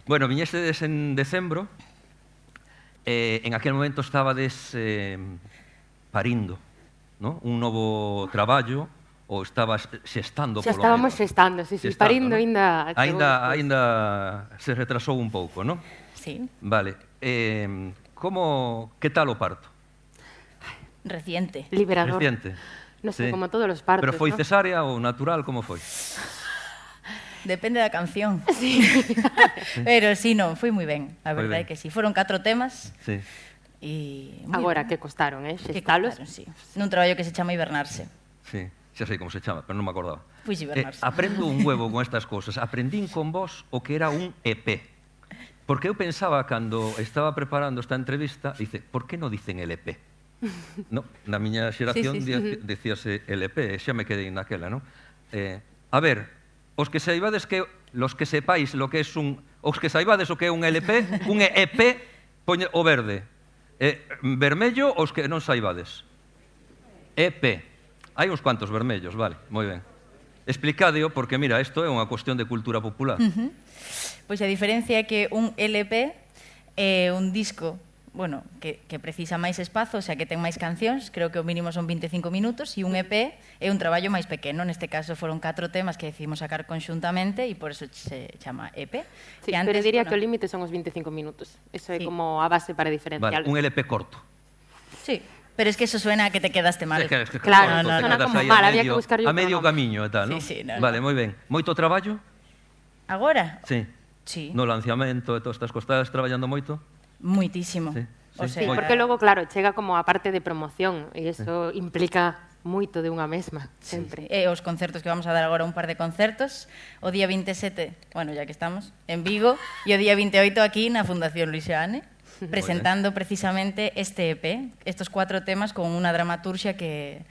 Bueno, viñestedes en decembro, en aquel momento estabades parindo, ¿no? Un novo traballo, ou estabas xestando, Xa polo estábamos menos. xestando, sí, Xestando, parindo ¿no? ainda chegou despois. Ainda se retrasou un pouco, ¿no? Sí, Vale. Que tal o parto? reciente. Liberador. Reciente. No sé, Sí. como todos los partos, Pero foi ¿no? cesárea ou natural, como foi? Depende da canción. Sí. Pero sí, non, foi moi ben. A Foi verdade é ben. que sí. Foron 4 temas Sí. e... Agora, que costaron, que xestalos? costaron, sí. Nun traballo que se chama Hibernarse. Sí, xa sei como se chama, pero non me acordaba. Pois hibernarse. Aprendo un huevo con estas cosas. Aprendín con vos o que era un EP. Porque eu pensaba, cando estaba preparando esta entrevista, dice, por que non dicen LP? No, na miña xeración Sí, sí, sí. dicíase LP, xa me quedei naquela, non? A ver, os que saibades los que sepáis lo que es os que saibades o que é un LP, un EP, poñe o verde. Vermello, os que non saibades. EP. Hai uns cuantos vermellos, vale, moi ben. Explicádeo, porque mira, isto é unha cuestión de cultura popular. Pois a diferencia é que un LP é un disco, bueno, que precisa máis espazo, o sea, que ten máis cancións, creo que o mínimo son 25 minutos, e un EP é un traballo máis pequeno, neste caso foron 4 temas que decidimos sacar conxuntamente e por eso se chama EP. Sí, E antes, pero diría bueno, que o límite son os 25 minutos. Eso é Sí. como a base para diferenciar. Vale, un LP corto. Sí, pero es que eso suena a que te quedaste mal. Claro, no, sona no, como aí mal, había que buscar a medio camiño e tal, Sí, non? sí, no, Vale, moi ben. Moito traballo? Agora? Sí. Sí, No lanzamento e todas estas cosas, estás traballando moito? muitísimo. Sí, O sí. sea, Porque logo, claro, chega como a parte de promoción e iso implica moito de unha mesma, sempre. E os concertos que vamos a dar agora, un par de concertos, o día 27, bueno, ya que estamos, en Vigo, e o día 28 aquí na Fundación Luis Seoane, presentando precisamente este EP, estos 4 temas con unha dramaturxia que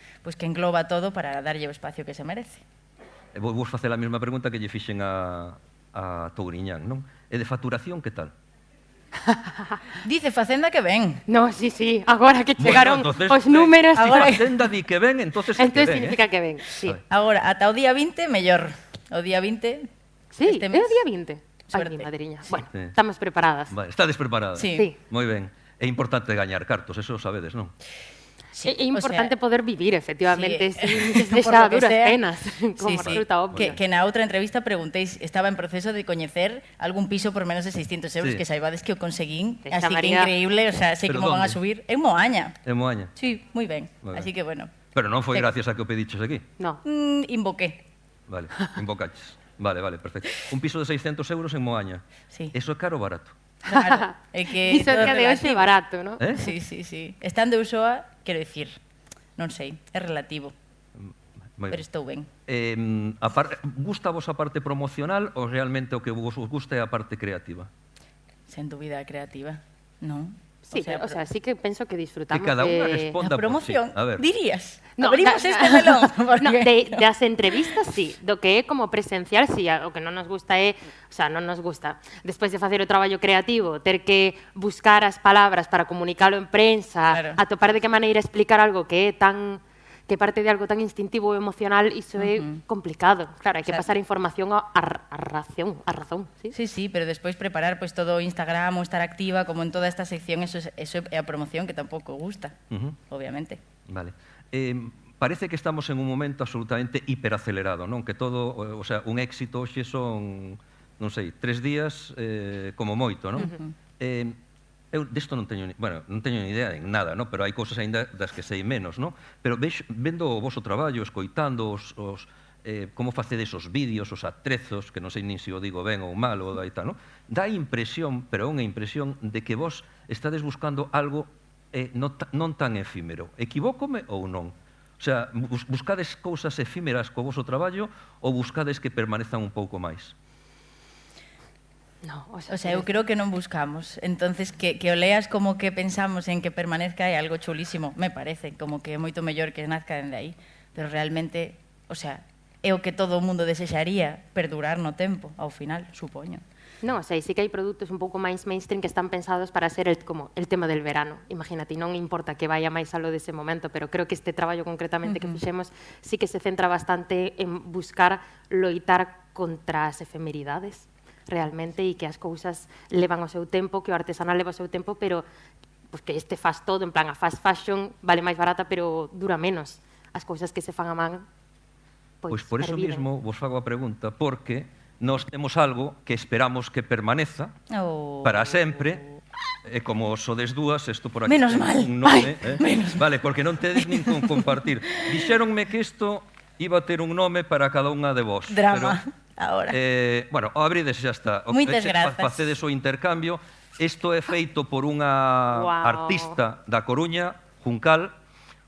engloba todo para darlle o espacio que se merece. Vos facer a mesma pregunta que lle fixen a Touriñán, non? E de facturación, que tal? Dice Facenda que ven. No, sí, sí, agora que chegaron Bueno, entonces, os números, Si agora- Facenda di que ven, entonces é que entonces ven, significa que ven, sí. Vale. Agora, ata o día 20, mellor. O día 20, Sí, este é mes. o día 20. Ai, Suerte. mi madriña. Bueno, Sí. estamos preparadas. Vale, estades preparadas? Sí. Sí. Moi ben. É importante gañar cartos, eso o sabedes, non? Sí, É o importante sea, poder vivir, efectivamente, sí. sin Por deixar lo que duras sea. penas, como resulta obvio. Que na outra entrevista preguntéis, estaba en proceso de coñecer algún piso por menos de 600 euros, Sí. que saibades que o conseguín, Esta así María. que increíble, o sea, sei Pero como van a ¿dónde? subir. En Moaña. É Moaña. Sí, moi ben. Moi ben. Así que, bueno, Pero non foi Que- gracias a que o pediches aquí. No. invoqué. Vale, invocaches. Vale, perfecto. Un piso de 600 euros en Moaña. Sí. Eso é caro ou barato? Claro, é que Iso todo que de hoxe é relativo. barato, ¿no? Sí, sí, sí. Estando eu soa, quero dicir, non sei, é relativo, Moi pero ben. estou ben. Gusta vos a parte promocional ou realmente o que vos gusta é a parte creativa? Sen dúbida creativa, non? Sí, o sea, sí que penso que disfrutamos Que cada unha de... responda a promoción, por sí. A ver. dirías. No, Abrimos da- este melón. porque- No, das entrevistas, sí. Do que é como presencial, sí. O que non nos gusta é... O sea, non nos gusta. Despois de facer o traballo creativo, ter que buscar as palabras para comunicalo en prensa, Claro. atopar de que maneira explicar algo que é tan... que parte de algo tan instintivo e emocional, iso é complicado. Claro, hai que O sea, pasar información a razón, sí? Sí, sí, pero despois preparar pues todo o Instagram ou estar activa como en toda esta sección, eso é a promoción que tampouco gusta, Ujú. obviamente. Vale. Parece que estamos en un momento absolutamente hiperacelerado, non? Que todo, o sea, un éxito hoxe son, non sei, 3 días como moito, non? Eu desto non teño, non teño ni idea en nada, non? Pero hai cousas aínda das que sei menos, non? Pero vendo o voso traballo, escoitando como facedes os vídeos, os atrezos, que non sei nin se o digo ben ou mal ou e tal, non? Dá a impresión, pero é unha impresión de que vos estades buscando algo non tan efímero. Equivócome ou non? O sea, buscades cousas efímeras co voso traballo ou buscades que permanezan un pouco máis? No, O sea, eu creo que non buscamos. Entonces, que o leas como que pensamos en que permanezca é algo chulísimo, me parece, como que é moito mellor que nazca dende aí. Pero realmente, o sea, é o que todo o mundo desexaría, perdurar no tempo, ao final, supoño. Non, o sea, sí que hai produtos un pouco máis mainstream que están pensados para ser como el tema del verano. Imagínate, non importa que vaya máis algo dese momento, pero creo que este traballo concretamente que fixemos sí que se centra bastante en buscar loitar contra as efemeridades realmente e que as cousas levan o seu tempo, que o artesanal leva o seu tempo, pero pues, que este faz todo, en plan a fast fashion vale máis barata, pero dura menos. As cousas que se fan a man, Pois por eso mismo vos fago a pregunta, porque nós temos algo que esperamos que permaneza para sempre, e como sodes dúas, isto por aquí Menos mal. un nome, Menos vale, porque non tedes nin con compartir. Dixéronme que isto iba a ter un nome para cada unha de vos. Drama, pero, ahora. Bueno, o abrides xa está. Moitas grazas. Facedes o intercambio. Isto é feito por unha artista da Coruña, Juncal,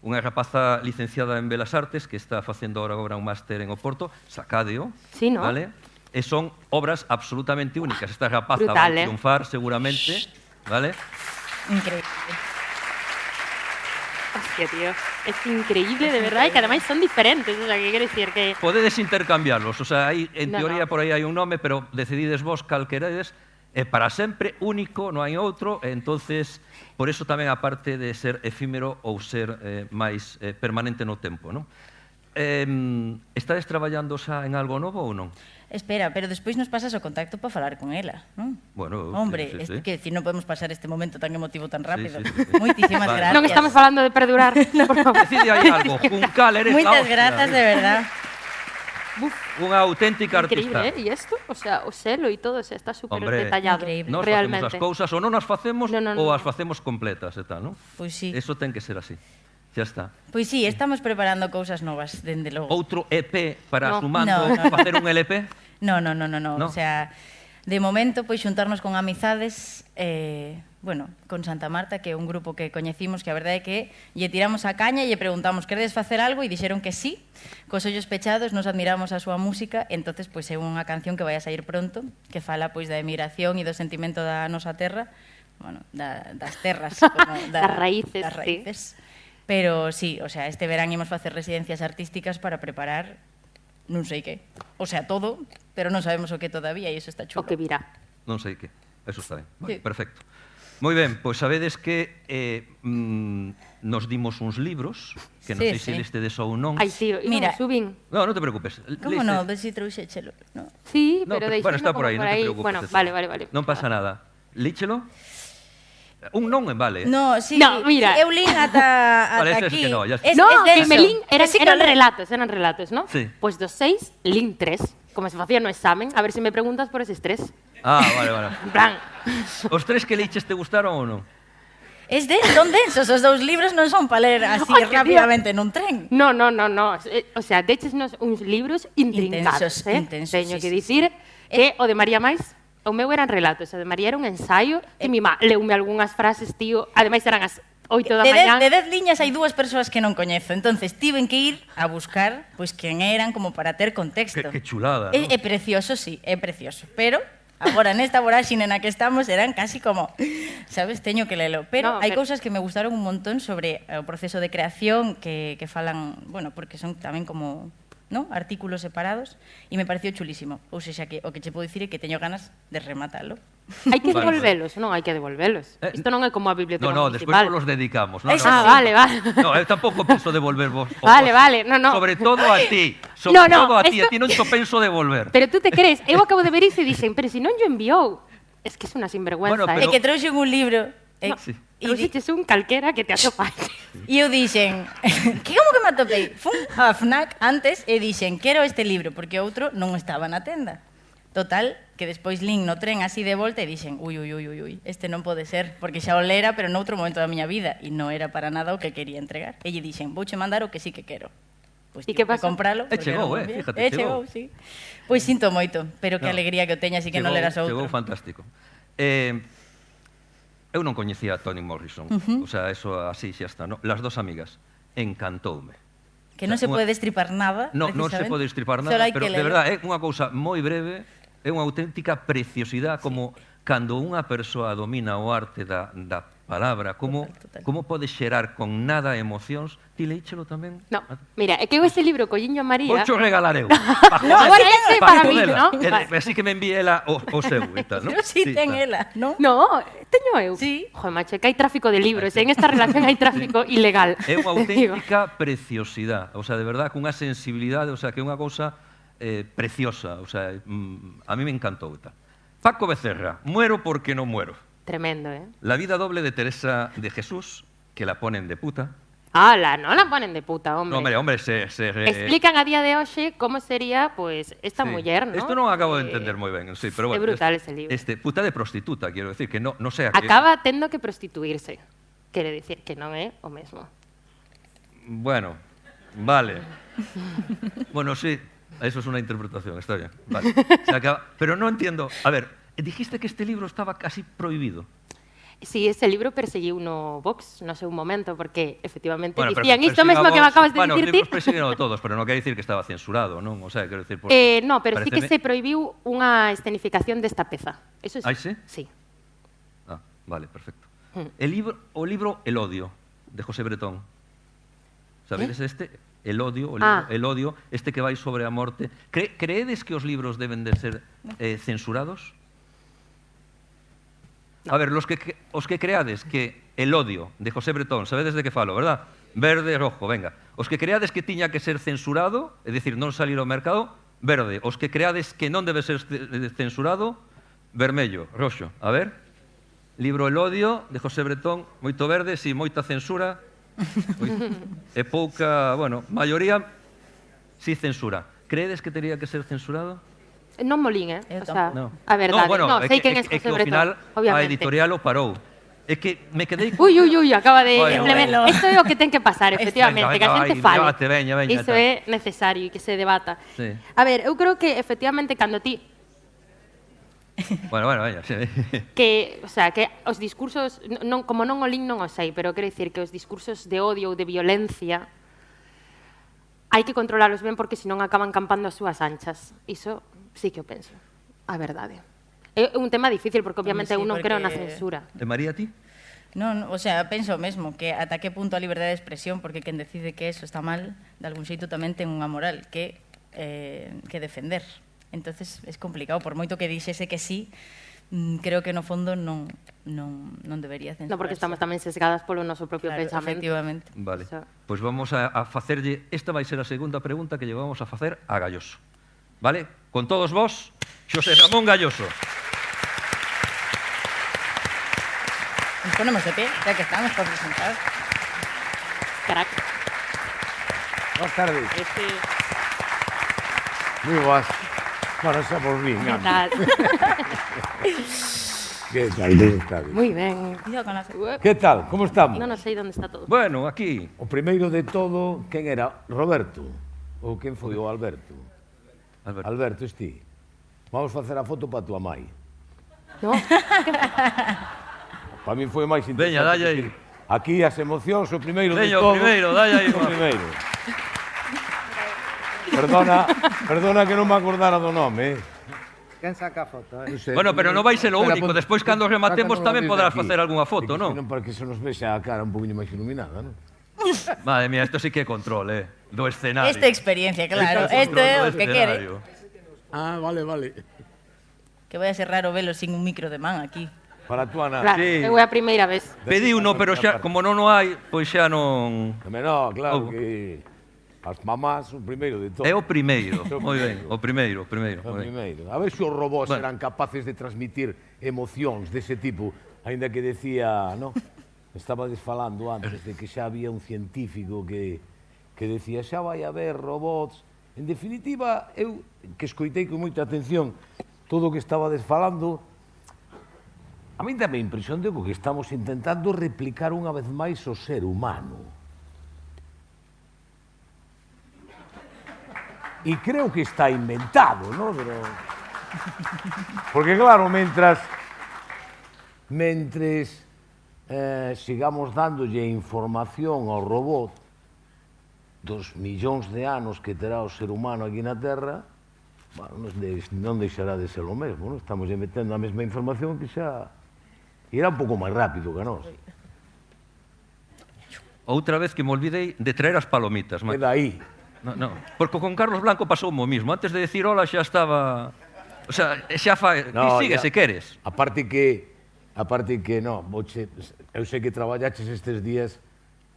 unha rapaza licenciada en Belas Artes que está facendo agora un máster en Oporto, sacádeo, Sí, ¿no? vale? E son obras absolutamente únicas. Esta rapaza Brutal, vai triunfar seguramente, vale? Increíble. Hostia, tío, es increíble, de verdad, y que además son diferentes, o sea, ¿qué quiere decir? Que... Podedes intercambiarlos, o sea, hai, en No, teoría no. por aí hai un nome, pero decidides vos cal queredes, é para sempre, único, non hai outro, e entonces, por eso tamén a parte de ser efímero ou ser máis permanente no tempo, non? Estades traballando xa en algo novo ou non? Espera, pero despois nos pasas o contacto para falar con ela, non? Bueno, Hombre, sí, sí, sí. que decir, non podemos pasar este momento tan emotivo tan rápido. Sí, sí, sí. Moitísimas Vale. gracias. Non estamos falando de perdurar, por favor. Decide aí algo, Juncal, eres Moitas la hostia. grazas, de verdad. Unha auténtica Increíble, artista. ¿eh? Y esto, o sea, o selo y todo, o sea, está súper Hombre, detallado, increíble. Nós realmente. facemos as cousas, ou non as facemos, No, no, ou no. as facemos completas, e tal, non? Pois sí. Eso ten que ser así. Xa está. Pois sí, estamos preparando cousas novas, dende logo. Outro EP para No. sumando, No, no. facer un LP? No. No? O sea, de momento, pois xuntarnos con amizades, bueno, con Santa Marta, que é un grupo que coñecimos, que a verdade é que lle tiramos a caña e lle preguntamos queredes facer algo e dixeron que sí. Cos ollos pechados nos admiramos a súa música, entonces pois é unha canción que vai a sair pronto, que fala pois da emigración e do sentimento da nosa terra, bueno, das terras, como Das raíces, das sí. raíces. Pero sí, o sea, este verán imos facer residencias artísticas para preparar non sei que. O sea, todo, pero non sabemos o que todavía e iso está chulo. O que virá. Non sei que. Eso está ben. Sí. Vale, perfecto. Moi ben, pois sabedes que nos dimos uns libros, que non Sí, sei se sí. listedes ou non. Ay, tío, y Mira. no subín. No, non te preocupes. Como non? Ves si trouxéchelo, no? Sí, No, pero bueno, está deixadlo por aí, como non te preocupes. Bueno, César. vale. Non pasa nada. Líchelo? Un non vale. No, sí, No, mira. eu lín ata Vale, ese es aquí. que no, ya está. Es No, denso. que Melín eran Sí que relatos, ¿no? Sí. Pues dos 6, Lin 3, como se facía no examen. A ver si me preguntas por esos 3. Ah, vale. En plan, Os tres que liches te gustaron ou non? Son densos, os dous libros non son para ler así Ay, que rápidamente nun tren. no. O sea, déchenos uns libros intrincados, Intensos, Teño sí, que sí, dicir que o de María máis, o meu eran relatos, o de María era un ensayo, que mi má leume algunhas frases, tío, ademais eran as 8 da mañá. De 10 liñas hai dúas persoas que non coñezo, entonces tiven que ir a buscar pois quen eran como para ter contexto. Que chulada, É precioso, sí, é precioso, pero agora nesta voráxine na que estamos eran casi como, sabes, teño que lelo. Pero No, hai pero- cousas que me gustaron un montón sobre o proceso de creación que falan, bueno, porque son tamén como, ¿no? Artículos separados e me pareció chulísimo. Ou seja, que o que che podo dicir é que teño ganas de rematalo. Hai que Vale, devolvelos, non hai que devolvelos. Isto non é como a biblioteca No, despois municipal. nos los dedicamos. No, Eso no, Vale. No, eu tampouco penso devolver vos. Vale, no. Sobre todo a ti. Sobre No, todo a ti. A esto- ti non te penso devolver. Pero tú te crees, eu acabo de ver iso e dixen, pero se non yo enviou. Es que é unha sinvergüenza, Bueno, É pero- que trouxen un libro No, Sí. trouxeches un calquera que te atopas. E eu dixen, que como que me atopei? Fun a FNAC antes e dixen, quero este libro, porque o outro non estaba na tenda. Total, que despois lin no tren así de volta e dixen, ui, este non pode ser, porque xa o lera, pero noutro momento da miña vida, e non era para nada o que quería entregar. E lle dixen, vouche mandar o que sí que quero. Pois E tivo que que pasou? compralo. porque chegou, non había. fíjate, chegou, sí. Pois sinto moito, pero que No. alegría que o teñas e que non leras outro. Chegou fantástico. Eu non coñecía a Toni Morrison. O sea, eso así xa está. No? Las dos amigas. Encantoume. Que non se Unha- pode destripar nada, Non se precisamente. pode estripar Solo nada, hai pero que de lelo. verdade é unha cousa moi breve, é unha auténtica preciosidade como cando unha persoa domina o arte da palabra, como pode xerar con nada emocións. Ti leíchelo tamén? No, mira, é que eu ese libro colliño a María... Voucho regalar eu. Agora é para mí, non? Así que me envíe ela o seu e tal, non? Pero si ten ela, non? No, teño eu. Sí. Joder, macho, que hai tráfico de libros, en esta relación hai tráfico ilegal. É unha auténtica preciosidade, o sea, de verdad, cunha sensibilidade, o sea, que é unha cousa preciosa, o sea, a mí me encantou. Paco Becerra, muero porque no muero. Tremendo, ¿eh? La vida doble de Teresa de Jesús, que la ponen de puta. ¡Hala! No la ponen de puta, hombre. No, hombre, Explican a día de hoxe como sería, pues, esta muller, ¿no? Esto non acabo de entender moi ben, sí, pero bueno. É brutal ese libro. Puta de prostituta, quiero decir, que no sea que... Acaba tendo que prostituirse. Quere dicir que non é o mesmo. Bueno, vale. Bueno, sí, eso es una interpretación, está bien. Vale. Se acaba. Pero no entiendo. A ver, dijiste que este libro estaba casi prohibido. Sí, ese libro perseguiu no Vox no seu momento, porque efectivamente Bueno, dicían isto mesmo que me acabas de bueno, dicir ti. Bueno, os libros persiguen a todos, pero non quer dicir que estaba censurado, non? O sea, quero dicir... No, pero sí que se prohibiu unha escenificación desta peza. Eso sí. ¿Ah, sí? Sí. Ah, vale, perfecto. O libro El odio, de José Bretón. Sabedes este? El odio, el odio, este que vai sobre a morte. Creedes que os libros deben de ser censurados? No. A ver, os que creades que El odio, de José Bretón, sabedes de que falo, verdad? Verde, rojo, venga. Os que creades que tiña que ser censurado, é dicir, non salir ao mercado, verde. Os que creades que non debe ser censurado, vermello, roxo. A ver, libro El odio, de José Bretón, moito verde, si, moita censura, e pouca, bueno, maioría, si censura. Creedes que teria que ser censurado? Non molín, O sea, no. A verdade. No, bueno, sei quen é que José ao Bretón, final obviamente. a editorial o parou. É que me quedei... Uy, acaba de... Bueno. Isto é o que ten que pasar, efectivamente, que a xente fale. Veña, Iso é necesario e que se debata. Sí. A ver, eu creo que efectivamente cando ti... Bueno, veña. Sí. Que, o sea, que os discursos, como non o lin non o sei, pero quero dicir que os discursos de odio ou de violencia hai que controlalos ben porque senón acaban campando as súas anchas. Iso sí que o penso, a verdade. É un tema difícil porque obviamente eu non creo na censura. E María, ti? Non, o sea, penso o mesmo, que ata que punto a liberdade de expresión, porque quen decide que eso está mal, de algún xeito tamén ten unha moral que defender. Entonces é complicado, por moito que dixese que sí, creo que no fondo non debería censurarse. Non, porque estamos tamén sesgadas polo noso propio pensamento. Efectivamente. Vale, pois vamos a facerlle, esta vai ser a segunda pregunta que lle vamos a facer a Galloso. Vale? Con todos vos, Xosé Ramón Galloso. Nos ponemos de pie, ya que estamos por presentar. Crack. Boas tardes. Moi boas. Bueno, xa por mí. Que tal? Que tal, como está? Moi ben. Cuidado con la... Que tal, como estamos? Non sei onde está todo. Bueno, aquí. O primeiro de todo, quen era? Roberto? Ou quen foi o Alberto? Alberto, esti. Vamos facer a foto para tua mai. No? Para mí foi máis interesante. Veña, dalle aí. Aquí as emocións, o primeiro de Veña, todo. o primeiro, dalle aí. O primeiro. Perdona que non me acordara do nome, Quen saca a foto, Non sei. Bueno, pero non vai ser o Espera, único. pon- Despois, cando rematemos, sácanos tamén desde podrás aquí. facer algunha foto, non? Non, para que se nos vexa a cara un poquinho máis iluminada, non? Madre mía, isto sí que é control, do escenario. Esta experiencia, claro. Este Esto é control o do que quere. escenario. Ah, vale. Que vai a ser raro velo sin un micro de man aquí. Para a tua Ana. Claro, Sí. eu é a primeira vez. Pedi uno, pero xa, como non o hai, pois xa non... No, claro Oh. que as mamás o primeiro de todo. É o primeiro, moi ben, o primeiro. O moi ben. primeiro. A ver se os robós Bueno. eran capaces de transmitir emocións dese tipo, aínda que decía, no, estabades falando antes de que xa había un científico que decía xa vai haber robots. En definitiva, eu que escoitei con moita atención todo o que estabades falando, a mí dame a impresión de que estamos intentando replicar unha vez máis o ser humano. E creo que está inventado, ¿no? Pero... Porque claro, mentres sigamos dándolle información ao robot dos millóns de anos que terá o ser humano aquí na Terra, bueno, non deixará de ser o mesmo, non? Estamos metendo a mesma información que xa irá un pouco máis rápido que a nós. outra vez que me olvidei de traer as palomitas. Queda aí. No, porque con Carlos Blanco pasou o mismo. Antes de decir hola xa estaba... O sea, xa fai... No, Ti sigue ya. se queres. Aparte que no, eu sei que traballaches estes días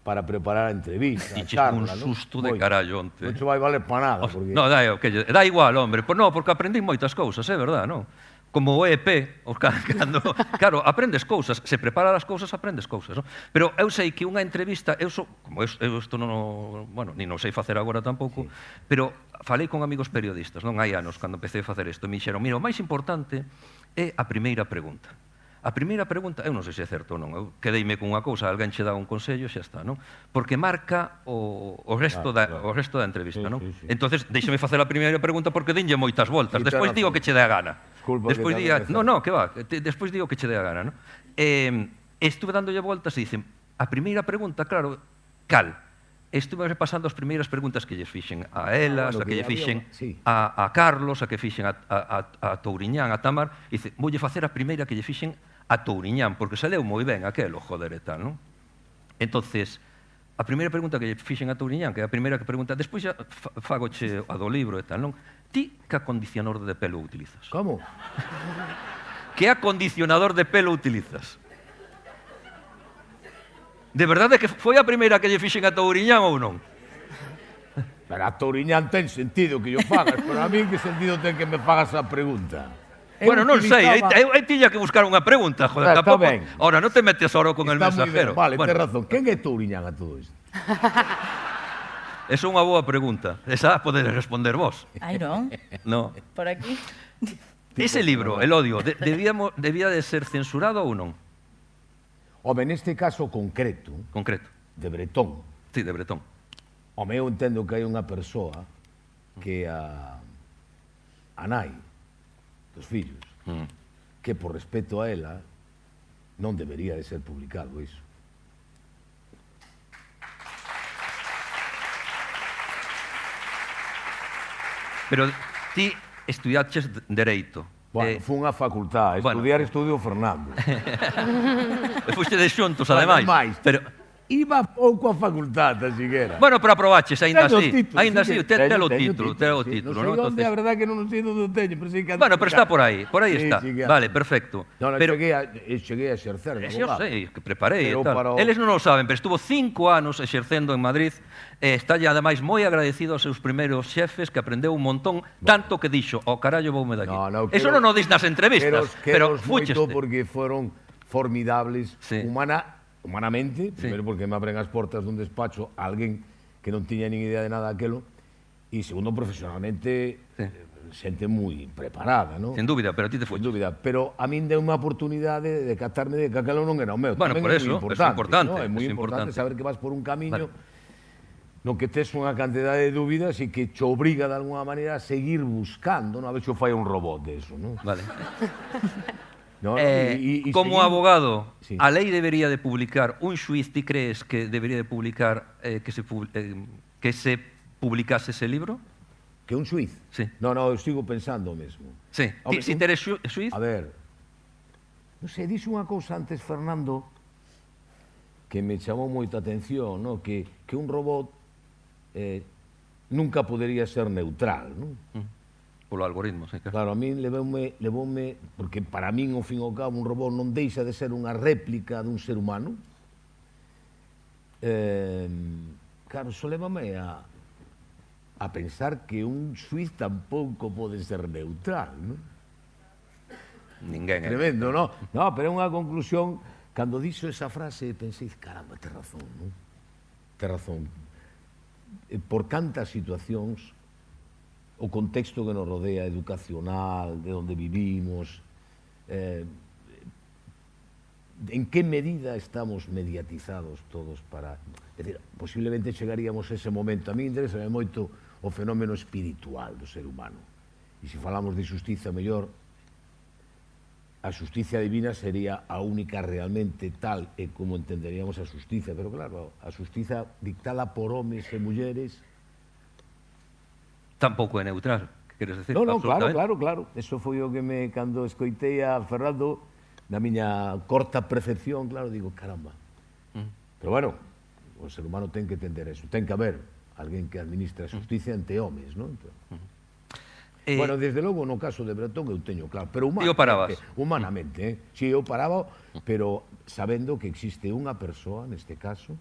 para preparar a entrevista, a Diches charla, un ¿no? susto de carallo onte. Non che vai valer para nada, porque... No, da igual, hombre. Pues no, porque aprendí moitas cousas, é verdad, non? Como o EP, cando, claro, aprendes cousas, se preparas as cousas, aprendes cousas, non? Pero eu sei que unha entrevista, como eu isto non, bueno, ni non sei facer agora tampouco, pero falei con amigos periodistas, non hai anos, cando empecé a facer isto, me dixeron, mira, o máis importante é a primeira pregunta. A primeira pregunta, eu non sei se é certo ou non, eu quedeime con unha cousa, alguén che dá un consello, xa está, non? Porque marca o resto da entrevista, non? Sí. Entonces, déixame facer a primeira pregunta porque dinlle moitas voltas, Sí, despois ten digo razón. que che dé a gana. Disculpa Despois que diga, tamén no, que va, despois digo que che dé a gana, non? Estuve dándolle voltas e dicen, a primeira pregunta, claro, cal? Estuve repasando as primeiras preguntas que lles fixen a elas, bueno, a que lle que fixen había, sí. a Carlos, a que fixen a Touriñán, a Tamar, e dice, voulle facer a primeira que lle fixen a Touriñán, porque se leu moi ben aquelo, joder, e tal, non? Entonces, a primeira pregunta que lle fixen a Touriñán, que é a primeira que pregunta, despois xa fagoche a do libro e tal, non? Ti que acondicionador de pelo utilizas? Como? Que acondicionador de pelo utilizas? De verdade que foi a primeira que lle fixen a Touriñán ou non? Pero a Touriñán ten sentido que yo fagas, pero a mí que sentido ten que me fagas a pregunta? Bueno, non sei, aí tiña que buscar unha pregunta, joder, Está tampouco... ben. Ahora, non te metes oro con el Está moi mensajero. ben. Vale, Bueno, ten razón. Quen é Touriñán a todo isto? esa é unha boa pregunta. Esa podedes responder vos. Ai, non? No. Por aquí. Ese libro, El odio, debía de ser censurado ou non? Home, neste caso concreto, Concreto. de Bretón, Sí, de Bretón. home, eu entendo que hai unha persoa que a nai dos fillos, que por respeto a ela non debería de ser publicado iso. Pero ti estudiaches Dereito. Bueno, fun á facultad, bueno. estudiar estudio Fernando. Fuiste de xuntos, ademais. Pero, Iba pouco á facultad, tan siquiera. bueno, pero aprobaches, ainda Teño así. título, Ainda sí así, que te o teño título, sí. ¿no? Non sei onde, Entonces- a verdade que non sei onde o teño, pero sei que... Bueno, pero está por aí Sí, está. sí que Vale, anda. perfecto. No, Pero cheguei a exercer de yo abogado. sei, que preparei e Pero tal. para o- Eles non o saben, pero estuvo 5 anos exercendo en Madrid. Está ademais moi agradecido aos seus primeiros xefes, que aprendeu un montón, tanto que dixo, o carallo voume daqui. Eso non o dis nas entrevistas, pero fucheste. Moito porque foron formidables Sí. humanamente, Sí. primeiro porque me abren as portas dun despacho a alguén que non tiña nin idea de nada aquelo, e segundo, profesionalmente, Sí. xente moi preparada, non? Sin dúbida, pero a ti te Sin fuches. dúbida, pero a min deu unha oportunidade de catarme de que aquelo non era o meu. Bueno, Tamén por é eso, moi é importante, importante, ¿no? É moi é importante importante. saber que vas por un camiño Vale. no que tes unha cantidade de dúbidas e que te obriga de alguna maneira a seguir buscando, non? A ver se o fai un robot de eso, non? Vale. No, Como seguimos- abogado, Sí. a lei debería de publicar, un xuiz, ti crees que debería de publicar que se publicase ese libro? Que un xuiz? Sí. No, eu sigo pensando o mesmo. Sí. Hombre, Si teres xuiz? A ver, non sei, dixo unha cousa antes, Fernando, que me chamou moita atención, no? que un robot nunca podería ser neutral, non? Polo algoritmo, sí. Claro. Claro, a min levoume, porque para min, ao fin e ao cabo, un robot non deixa de ser unha réplica dun ser humano. Claro, iso levame a pensar que un xuiz tampouco pode ser neutral, non? Ninguén. Tremendo, non? No, pero é unha conclusión, cando dixo esa frase, pensei, caramba, ten razón, non? Ten razón. Por cantas situacións, o contexto que nos rodea, educacional, de onde vivimos, en que medida estamos mediatizados todos para... É dicir, posiblemente chegaríamos a ese momento. A mí interesa moito o fenómeno espiritual do ser humano. E se falamos de xustiza mellor, a xustiza divina sería a única realmente tal e como entenderíamos a xustiza. Pero claro, a xustiza dictada por homes e mulleres... Tampouco é neutral, que queres decir? No, claro, Absolutamente. claro. Eso foi o que cando escoitei a Fernando, na miña corta percepción, claro, digo, caramba. Pero bueno, O ser humano ten que entender eso. Ten que haber alguén que administra a justicia ante homes, non? Bueno, desde logo, no caso de Bretón, eu teño claro. Pero humanamente, Si, eu paraba, pero sabendo que existe unha persoa, neste caso,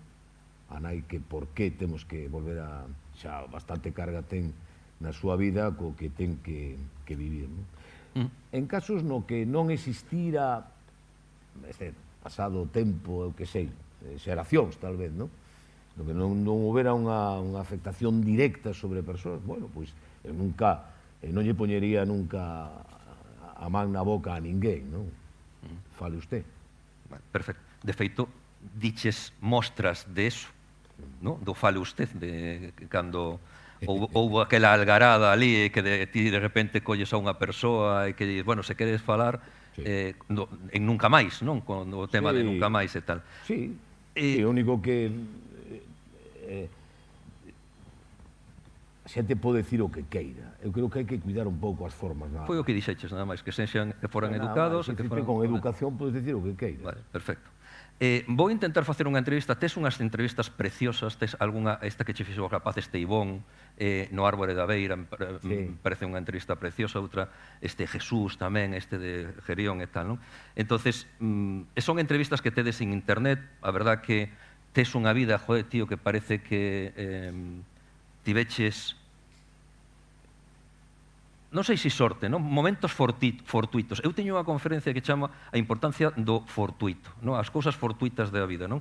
a nai que por que temos que volver a... Xa bastante carga ten na súa vida co que ten que vivir, non? En casos no que non existira pasado tempo, eu que sei, xeracións, tal vez, non? No que non houbera unha afectación directa sobre persoas, bueno, pois eu nunca... non lle poñería nunca a man na boca a ninguén, non? Fale usted. Perfecto. De feito, diches mostras de eso, non? Do fale usted, de cando houve aquela algarada ali que ti de repente colles a unha persoa e que dices, bueno, se queres falar en Nunca Máis, non? Con o tema de Nunca Máis e tal. Sí, o único que... A xente pode decir o que queira. Eu creo que hai que cuidar un pouco as formas. Foi o que dixeches, nada máis, que foran educados. Con educación podes decir o que queira. Vale, perfecto. Vou intentar facer unha entrevista. Tes unhas entrevistas preciosas. Tes algunha, esta que che fixo o rapaz, este Ivón, no Árbore da Beira, parece unha entrevista preciosa. Outra, este Jesús tamén, este de Gerión e tal, non? Entonces, son entrevistas que tedes en internet. A verdad que tes unha vida, joder, tío, que parece que... tiveches, non sei se sorte, non? Momentos fortuitos. Eu teño unha conferencia que chama a importancia do fortuito, non? As cousas fortuitas da vida, non?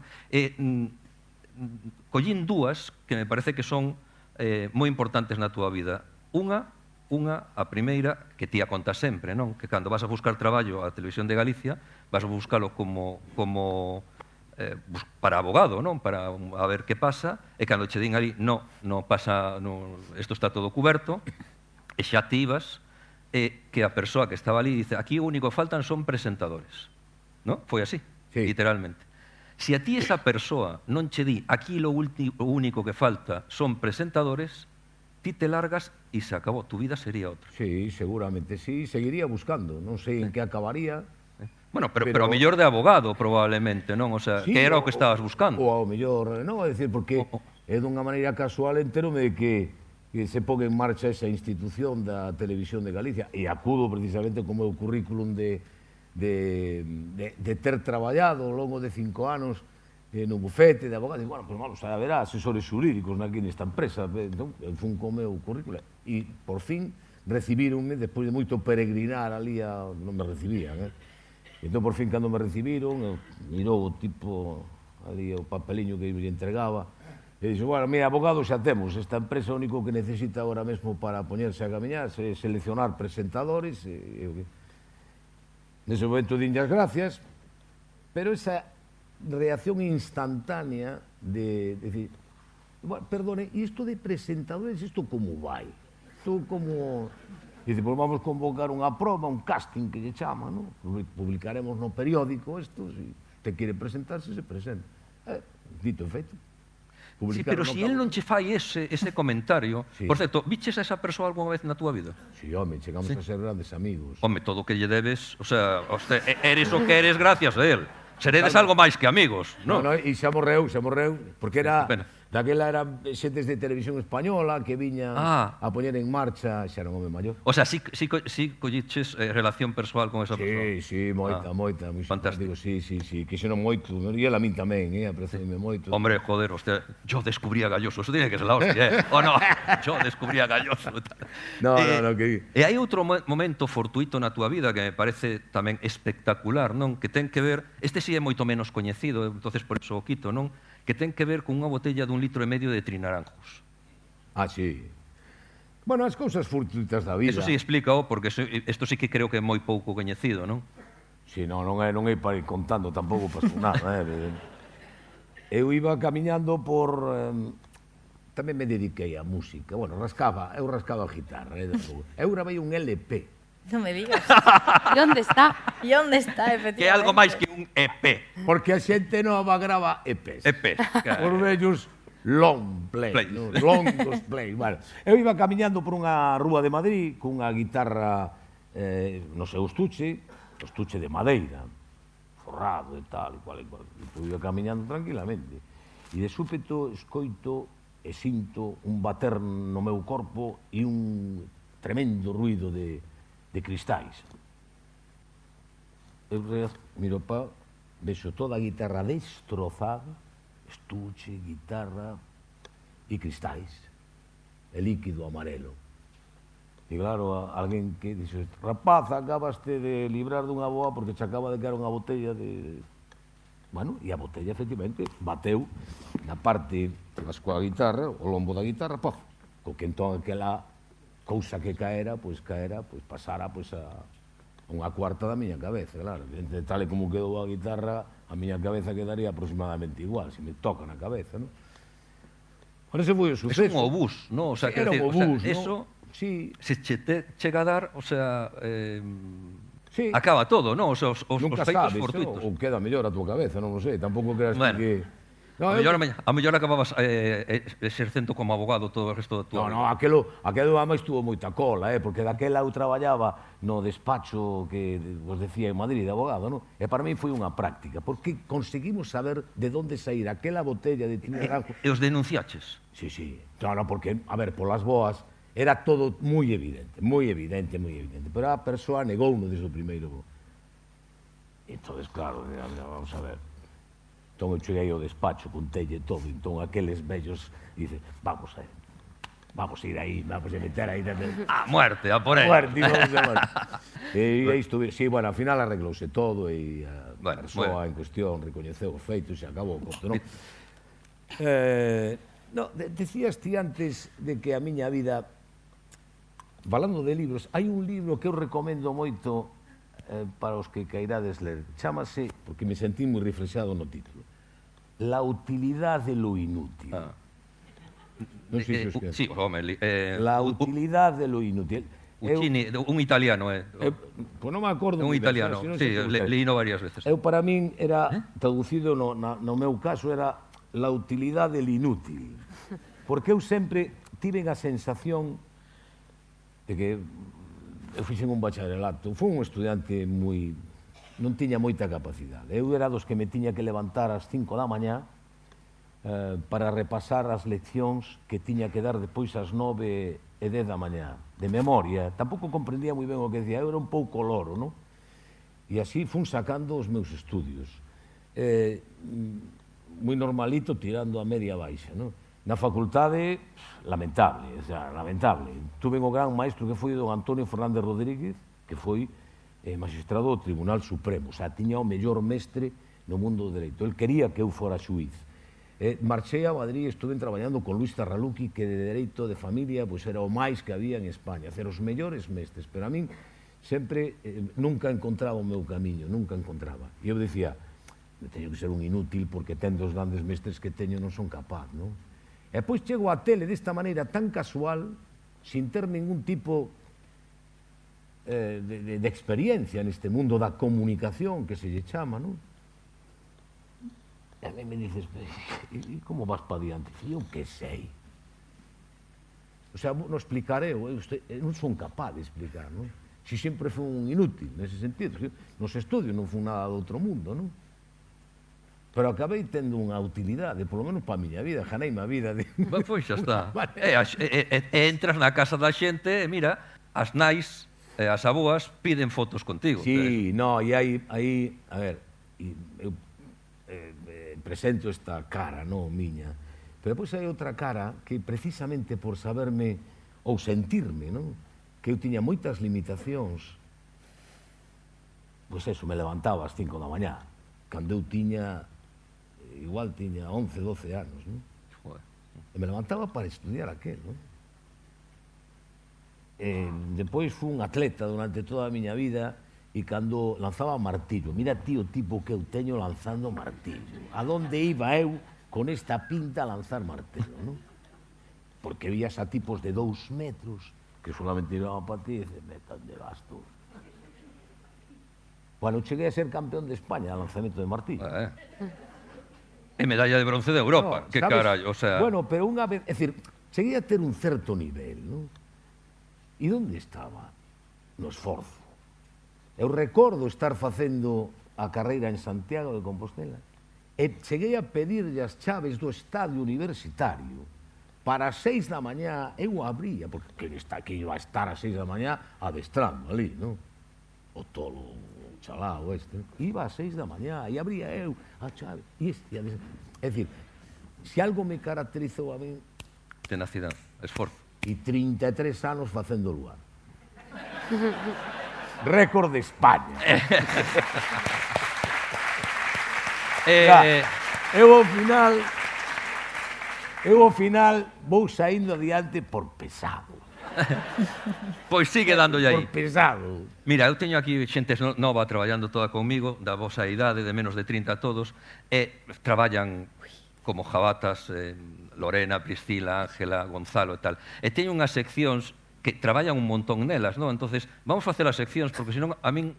Collín dúas que me parece que son moi importantes na túa vida. Unha, a primeira, que ti a contas sempre, non? Que cando vas a buscar traballo á Televisión de Galicia, vas a buscalo como para abogado, non? Para a ver que pasa, e cando che din ali, no pasa, isto está todo cuberto, e xa te ibas, e que a persoa que estaba ali dice, aquí o único que faltan son presentadores, non? Foi así, literalmente. Se a ti esa persoa non che di, aquí o único que falta son presentadores, ti te largas e se acabou, tu vida sería outra. Sí, seguramente, sí, seguiría buscando, non sei en que acabaría. Bueno, pero ao mellor de abogado, probablemente, non? O sea, que era o que estabas buscando. Ou ao mellor, non, é dicir, porque é dunha maneira casual enterome de que se ponga en marcha esa institución da Televisión de Galicia e acudo precisamente como o currículum de ter traballado ao longo de 5 anos no bufete de abogado. Bueno, pues vamos a ver asesores xurídicos aquí nesta empresa. Entón, fun co meu currículum e, por fin, recibíronme, despois de moito peregrinar ali, non me recibían, Entón, por fin, cando me recibiron, mirou o tipo ali o papeliño que me entregaba e dixo, bueno, mira, abogado xa temos, esta empresa o único que necesita ahora mesmo para poñerse a camiñar é seleccionar presentadores. Nese momento dinlle as gracias, pero esa reacción instantánea de decir, bueno, perdone, e isto de presentadores, isto como vai? Isto como... Dice, pois vamos convocar unha proba, un casting que lle chama, non? Publicaremos no periódico isto, se te quere presentarse, se presenta. Dito e feito. Sí, pero se él non che fai ese comentario... Por certo, viches a esa persoa algunha vez na túa vida? Sí, home, chegamos a ser grandes amigos. Home, todo o que lle debes... O sea, eres o que eres gracias a él. Seredes algo máis que amigos, non? Non, e xa morreu, porque era... Daquela eran xentes de Televisión Española que viñan a poñer en marcha, xa era un home maior. O sea, si colliches relación persoal con esa persoa? Sí, moita, moi fantástico. Sí, quixeron moito, e ela a min tamén, apreciame moito. Hombre, joder, hostia, yo descubrí a Galloso, eso tiene que ser la hostia, o no, yo descubrí a Galloso. No, que... E hai outro momento fortuito na túa vida que me parece tamén espectacular, non? Que ten que ver, este sí é moito menos coñecido, entonces por eso o quito, non? Que ten que ver con unha botella d'1,5 litro de trinaranjos. Sí. Bueno, as cousas fortuitas da vida. Eso sí, explícao, porque isto sí que creo que é moi pouco coñecido, non? Sí, non é para ir contando, tampouco pasou nada. Eu iba camiñando por... Tamén me dediquei á música. Bueno, eu rascaba a guitarra. Eu gravei un LP. Non me digas. E onde está? E onde está, efectivamente? Que é algo máis que un EP. Porque a xente nova grava EPs. Claro. Os vellos long play. Longos play. Bueno, eu iba camiñando por unha rúa de Madrid cunha guitarra no seu estuche de madeira, forrado e tal, e cual. Eu iba camiñando tranquilamente. E de súpeto escoito e sinto un bater no meu corpo e un tremendo ruido de cristais. Eu miro pa, vexo toda a guitarra destrozada, estuche, guitarra e cristais, e líquido amarelo. E claro, alguén que dixe, rapaz, acabaste de librar dunha boa porque che acaba de caer unha botella de... Bueno, e a botella, efectivamente, bateu na parte das coa guitarra, o lombo da guitarra, pof, co que entón aquela cousa que caera, pois pasara pois a unha cuarta da miña cabeza, claro. Tal e como quedou a guitarra, a miña cabeza quedaría aproximadamente igual, se me toca na cabeza, non? Bueno, ese foi o suceso. É un obús, non? O sea, Era un obús, non? Eso, sí. se che chega a dar, o sea, Sí. acaba todo, non? Os Nunca feitos sabes, fortuitos. ou queda mellor a túa cabeza, non o sei, tampouco creas Bueno. que... No, A mellor acababas exercendo como abogado todo o resto da tua No, vida. aquelo ademais tuvo moita cola, porque daquela eu traballaba no despacho que vos decía en Madrid, de abogado, non? E para mí foi unha práctica, porque conseguimos saber de onde sair aquela botella de tinta naranjo. E os denunciaches? Sí, sí. No, porque, a ver, polas boas, era todo moi evidente, moi evidente, moi evidente. Pero a persoa negouno desde o primeiro. Entón, claro, vamos a ver. Entón, eu cheguei ao despacho, contelle todo, entón, aqueles vellos, dice, vamos a ir aí, vamos a meter aí... A muerte, a por aí. Muerte, vamos a muerte. E isto, sí, bueno, ao final arreglouse todo e a persoa en cuestión recoñeceu os feitos e acabou o conto, non? Decías ti antes de que a miña vida, falando de libros, hai un libro que eu recomendo moito para os que cairades ler. Chámase, porque me sentí moi reflexado no título, La utilidad de lo inútil. Non sei se os quedas. Sí, home, La utilidad de lo inútil. Uccini, un italiano, Pois non me acordo. un italiano, sí, leíno varias veces. Eu para min era, traducido no meu caso, era la utilidad del inútil. Porque eu sempre tive a sensación de que eu fixen un bacharelato, fui un estudiante moi... non tiña moita capacidade. Eu era dos que me tiña que levantar ás 5 da mañá para repasar as leccións que tiña que dar depois ás 9 e 10 da mañá, de memoria. Tampouco comprendía moi ben o que decía, eu era un pouco loro, non? E así fun sacando os meus estudios. Moi normalito, tirando a media baixa, non? Na facultade, lamentable, o sea, lamentable. Tuve un gran maestro que foi don Antonio Fernández Rodríguez, que foi magistrado do Tribunal Supremo, o sea, tiña o mellor mestre no mundo do dereito. El quería que eu fora xuiz. Marchei a Madrid e estuve traballando con Luis Tarraluqui, que de dereito de familia pois era o máis que había en España, hacer os mellores mestres, pero a min sempre nunca encontraba o meu camiño, nunca encontraba. E eu dicía, teño que ser un inútil porque tendo os grandes mestres que teño non son capaz, non? E pois chego á tele desta maneira tan casual, sin ter ningún tipo de experiencia neste mundo da comunicación que se lle chama, non? E a mí me dices, e como vas pa diante? E eu que sei. O sea, non explicaré, eu non son capaz de explicar, non? Si sempre fui un inútil, nese sentido. Nos estudios non fui nada do outro mundo, non? Pero acabei tendo unha utilidade, polo menos para a miña vida, janeime a vida de... Pois xa está. Entras na casa da xente e mira, as nais e as aboas piden fotos contigo. Sí, no, e aí, a ver, eu presento esta cara, non, miña, pero depois hai outra cara que precisamente por saberme ou sentirme, non, que eu tiña moitas limitacións, pois eso, me levantaba ás 5 da mañá, cando eu tiña, igual tiña 11, 12 anos, non? E me levantaba para estudiar aquel, non? Depois fui un atleta durante toda a miña vida e cando lanzaba martillo, mira ti o tipo que eu teño lanzando martillo. A donde iba eu con esta pinta a lanzar martillo, non? Porque vías a tipos de 2 metros que solamente iban para ti e dices, metan de gasto. Bueno, cheguei a ser campeón de España de lanzamento de martillo. E medalla de bronce de Europa, que carallo, o sea... Bueno, pero unha vez, é dicir, cheguei a ter un certo nivel, non? E onde estaba? No esforzo. Eu recordo estar facendo a carreira en Santiago de Compostela e cheguei a pedirlle as chaves do estadio universitario para as 6 da mañá eu abría, porque quen está que iba a estar a 6 da mañá adestrando ali, non? O tolo, o chalao este, iba a 6 da mañá e abría eu a chave. É dicir, se algo me caracterizou a min... Tenacidade, esforzo. E 33 anos facendo lugar. Récord de España. Eu ao final vou saindo adiante por pesado. Pois sigue dándolle aí. Por pesado. Mira, eu teño aquí xente nova traballando toda comigo, da vosa idade, de menos de 30 todos, e traballan como jabatas, Lorena, Priscila, Ángela, Gonzalo e tal. E teño unhas seccións que traballan un montón nelas, non? Entonces, vamos facer as seccións, porque senón a min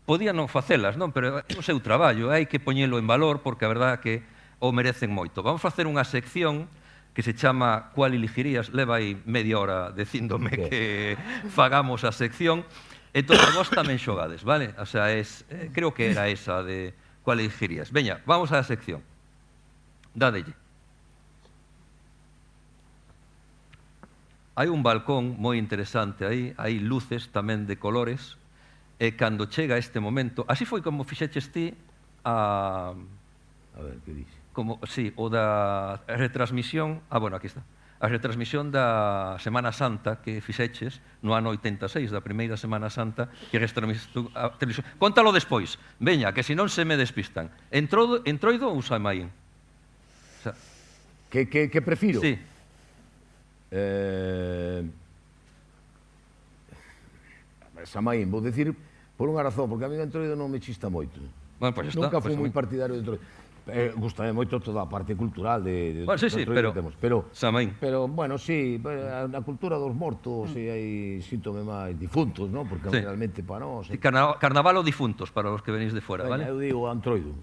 podía non facelas, non? Pero é o seu traballo, hai que poñelo en valor, porque a verdade é que o merecen moito. Vamos facer unha sección que se chama Cual eligirías? Leva aí media hora dicíndome que fagamos a sección, e todos vos tamén xogades, vale? O sea, creo que era esa de Cual eligirías? Veña, vamos á sección. Dádelle. Hai un balcón moi interesante aí, hai luces tamén de colores, e cando chega este momento, así foi como fixeches ti a ver, que dixe? Sí, o da retransmisión, bueno, aquí está, a retransmisión da Semana Santa que fixeches no ano 86, da primeira Semana Santa, que retransmisión a televisión. Contalo despois, veña, que senón se me despistan. Entroido ou Samaín? O sea, que prefiro? Sí. Samaín, vou decir por unha razón, porque a mí o Entroido non me chista moito. Bueno, pues está. Nunca fui moi partidario de Entroido. Gustame moito toda a parte cultural de bueno, sí, pero Samaín. Pero, bueno, sí, na cultura dos mortos hai síntome máis difuntos, non? Porque realmente para nós... Carnaval ou difuntos, para os que venís de fora, vale? Eu digo Entroido.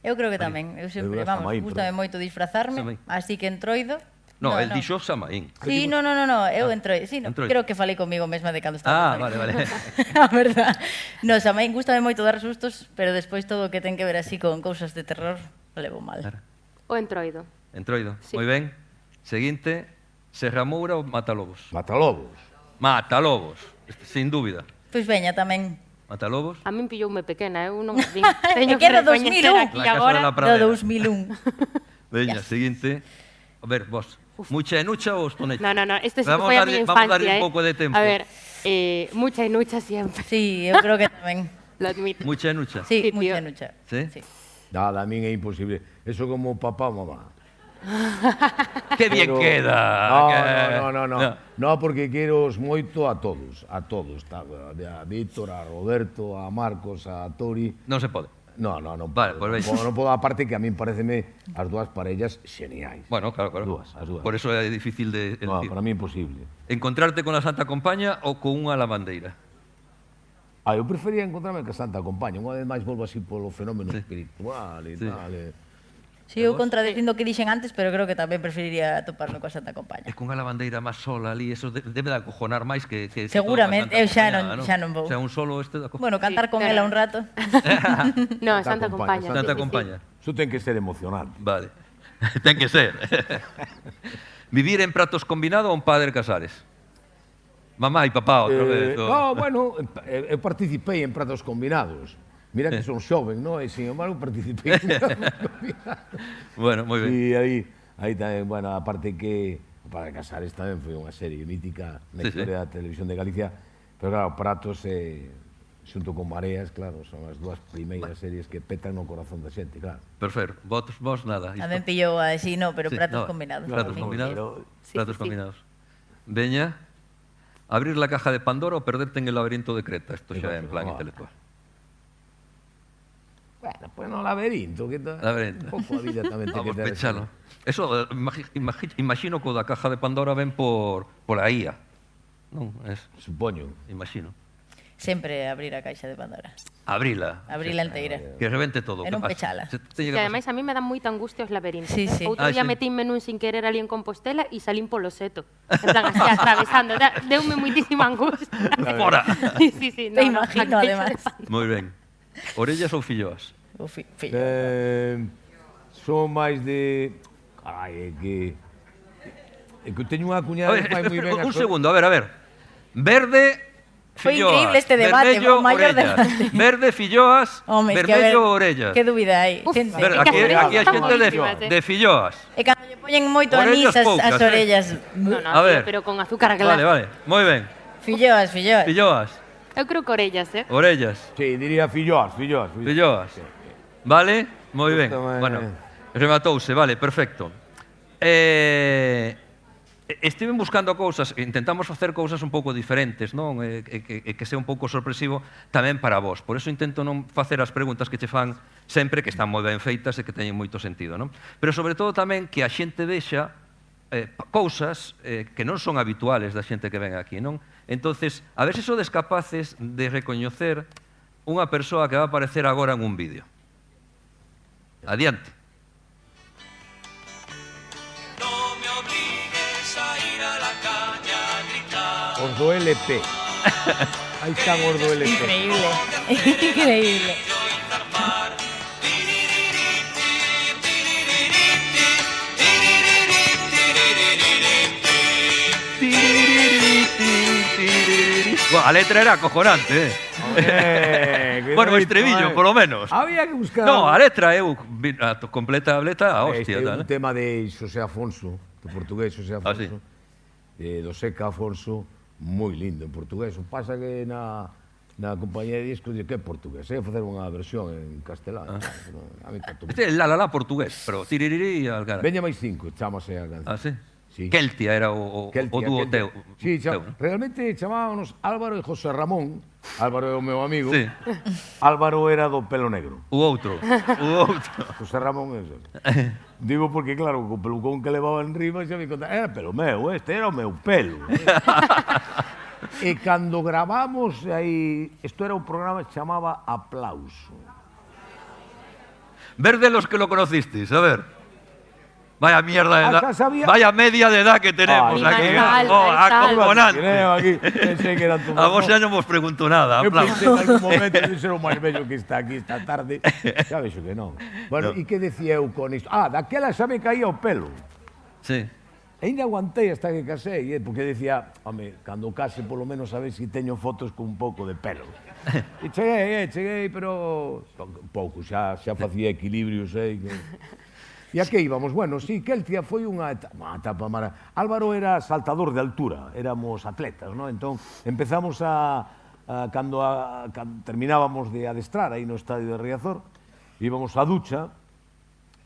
Eu creo que tamén. Eu sempre, vamos, gustame moito disfrazarme, así que Entroido... No, el dixo Samaín. Sí, no, eu Entroido. Sí, creo que falei comigo mesma de cando estaba. Vale. A verdad. No, Samaín gustame moito dar sustos, pero despois todo o que ten que ver así con cousas de terror, levo mal. O Entroido. Entroido, moi ben. Seguinte, Serramoura ou Matalobos? Matalobos. Matalobos, sin dúbida. Pois veña tamén. Matalobos? A min pilloume pequena, eu non vin. Teño que era que recoñecer 2001. aquí agora. Do 2001. Veña, seguinte. A ver, vos. Mucha enucha ou Ostonete? No, este sí que foi a mi infancia. Vamos a darle un pouco de tempo. A ver, mucha enucha siempre. Sí, eu creo que tamén. Lo admito. Mucha enucha? Sí, mucha enucha. Sí? Nada, a min é imposible. Eso como papá ou mamá. Que bien queda. No, porque quero moito a todos. A Víctor, a Roberto, a Marcos, a Tori. Non se pode. No. Vale, pues veis. Non podo, aparte que a min pareceme as dúas parellas xeniais. Bueno, claro. As dúas. Por eso é difícil de No, elegir. para mí imposible. Encontrarte con a Santa Compaña ou con unha lavandeira? Eu prefería encontrarme con a Santa Compaña. Unha vez máis volvo así polo fenómeno espiritual e tal. Sí, eu contradicindo o que dixen antes, pero creo que tamén preferiría toparme coa Santa Compaña. E con a lavandeira máis sola ali, eso debe de acojonar máis que seguramente, eu xa non vou. O sea, un solo este de acojonar. Bueno, cantar con ela un rato. No, Santa Compaña. Santa Compaña. Eso ten que ser emocionante. Vale. Ten que ser. Vivir en pratos combinados ou un padre Casares? Mamá e papá, outra vez. No, bueno, eu participei en pratos combinados. Mira que son xoven, non? E, sin embargo, participei en pratos combinados. Bueno, moi ben. E aí tamén, bueno, aparte que o Padre Casares tamén foi unha serie mítica na historia da televisión de Galicia, pero claro, pratos xunto con Mareas, claro, son as dúas primeiras series que petan no corazón da xente, claro. Perfecto. Vos nada. Tamén pillou así, no, pero pratos combinados. Pratos combinados. Pratos combinados. Veña, abrir la caja de Pandora ou perderte en el laberinto de Creta. Isto xa é en plan intelectual. Bueno, pues no laberinto, que laberinto. Un pouco a vida tamén ten que ter. Pechalo. Eso, imagino que o da caja de Pandora ven por a IA. Non? Supoño. Imagino. Sempre abrir a caixa de Pandora. Abrila enteira. Que revente todo. E non pechala. Que ademais a mí me dan moita angustia os laberintos. Sí. Outro día metínme nun sin querer ali en Compostela e salín polo seto. En plan, así, atravesando. Deume moitísima angustia. Fora. Sí. Te imagino, además. Moi ben. Orellas ou filloas? Son máis de... Carai, é que teño unha cuñada que fai moi ben... Un segundo, a ver. Verde, Foi filloas. increíble este debate, Vermello, o maior orellas. debate. Verde, filloas, Home, es que, a ver, vermello, orellas. Que dúbida hai? Xente. Aquí hai Están xente buenísimas, de filloas. E cando lle poñen moito Orellas anís poucas, as orellas. No, A ver. pero con azúcar glass. Vale, moi ben. Filloas. Filloas, Eu creo que orellas, orellas, Sí, diría filloas. filloas. Vale, moi ben. Gústame. Bueno, rematouse, vale, perfecto. Estiven buscando cousas, intentamos facer cousas un pouco diferentes, non? Que sea un pouco sorpresivo tamén para vos. Por eso intento non facer as preguntas que che fan sempre, que están moi ben feitas e que teñen moito sentido, non? Pero sobre todo tamén que a xente vexa cousas que non son habituales da xente que ven aquí, non? Entonces, a ver se sodes capaces de recoñecer unha persoa que va a aparecer agora en un vídeo. Adiante. Os do LP. Aí están os do LP. Increíble. Increíble. Bueno, a letra era acojonante, Bueno, o estribillo, por lo menos. Había que buscar... No, a letra completa a letra, a Este hostia. é tal, un tema de Xosé Afonso, do portugués Xosé Afonso, sí. do Seca Afonso, moi lindo en portugués. O pasa que na compañía de discos que é portugués, a facer unha versión en castelán. A mí tanto. Este é la portugués, pero tiririri al cara. Veña máis 5, chamase a canción. Ah, sí? Sí. Keltia era o dúo teu. Sí, teu, ¿no? realmente chamábamos Álvaro e José Ramón. Álvaro é o meu amigo. Sí. Álvaro era do pelo negro. O outro. José Ramón é ese. Digo porque, claro, co pelucón que levaba en riba xa me contaba, era pelo meu, este era o meu pelo. E cando gravamos aí, isto era un programa que chamaba Aplauso. Ver de los que lo conocisteis, a ver. Vaya mierda de edad. Sabía... Vaya media de edad que tenemos aquí. Acojonante. Aquí, pensei que era tu A vos xa non vos pregunto nada. Eu Aplausos. pensei en algún momento de ser o máis bello que está aquí esta tarde. Xa vexo que non. Bueno, e que decía eu con isto? Daquela xa me caía o pelo. Sí. Ainda aguantei hasta que casei, porque decía, home, cando case polo menos a ver se teño fotos con un pouco de pelo. E cheguei, pero pouco, xa facía equilibrio, sei que... E a que íbamos? Bueno, sí, Keltia foi unha etapa maravillosa. Álvaro era saltador de altura, éramos atletas, non? Entón, empezamos cando terminábamos de adestrar aí no estadio de Riazor, íbamos á ducha,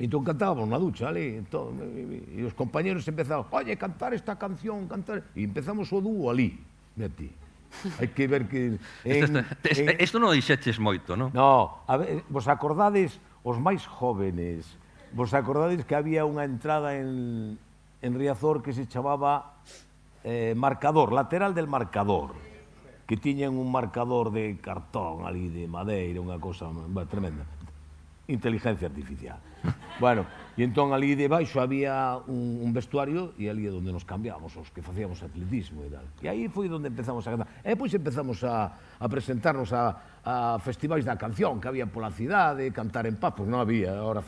e entón cantábamos na ducha, ali, e os compañeros empezaban, oye, cantar esta canción, cantar... E empezamos o dúo ali, mira ti. Hai que ver que... Isto non dixeches moito, non? No, a ver, vos acordades, os máis jóvenes... Vos acordades que había unha entrada en Riazor que se chamaba marcador, lateral del marcador, que tiñan un marcador de cartón ali, de madeira, unha cosa tremenda. Inteligencia artificial. Bueno, e entón ali debaixo había un vestuario e ali é onde nos cambiábamos, os que facíamos atletismo e tal. E aí foi onde empezamos a cantar. E depois empezamos a presentarnos a festivais da canción que había pola cidade, cantar en paz, pois non había, ahora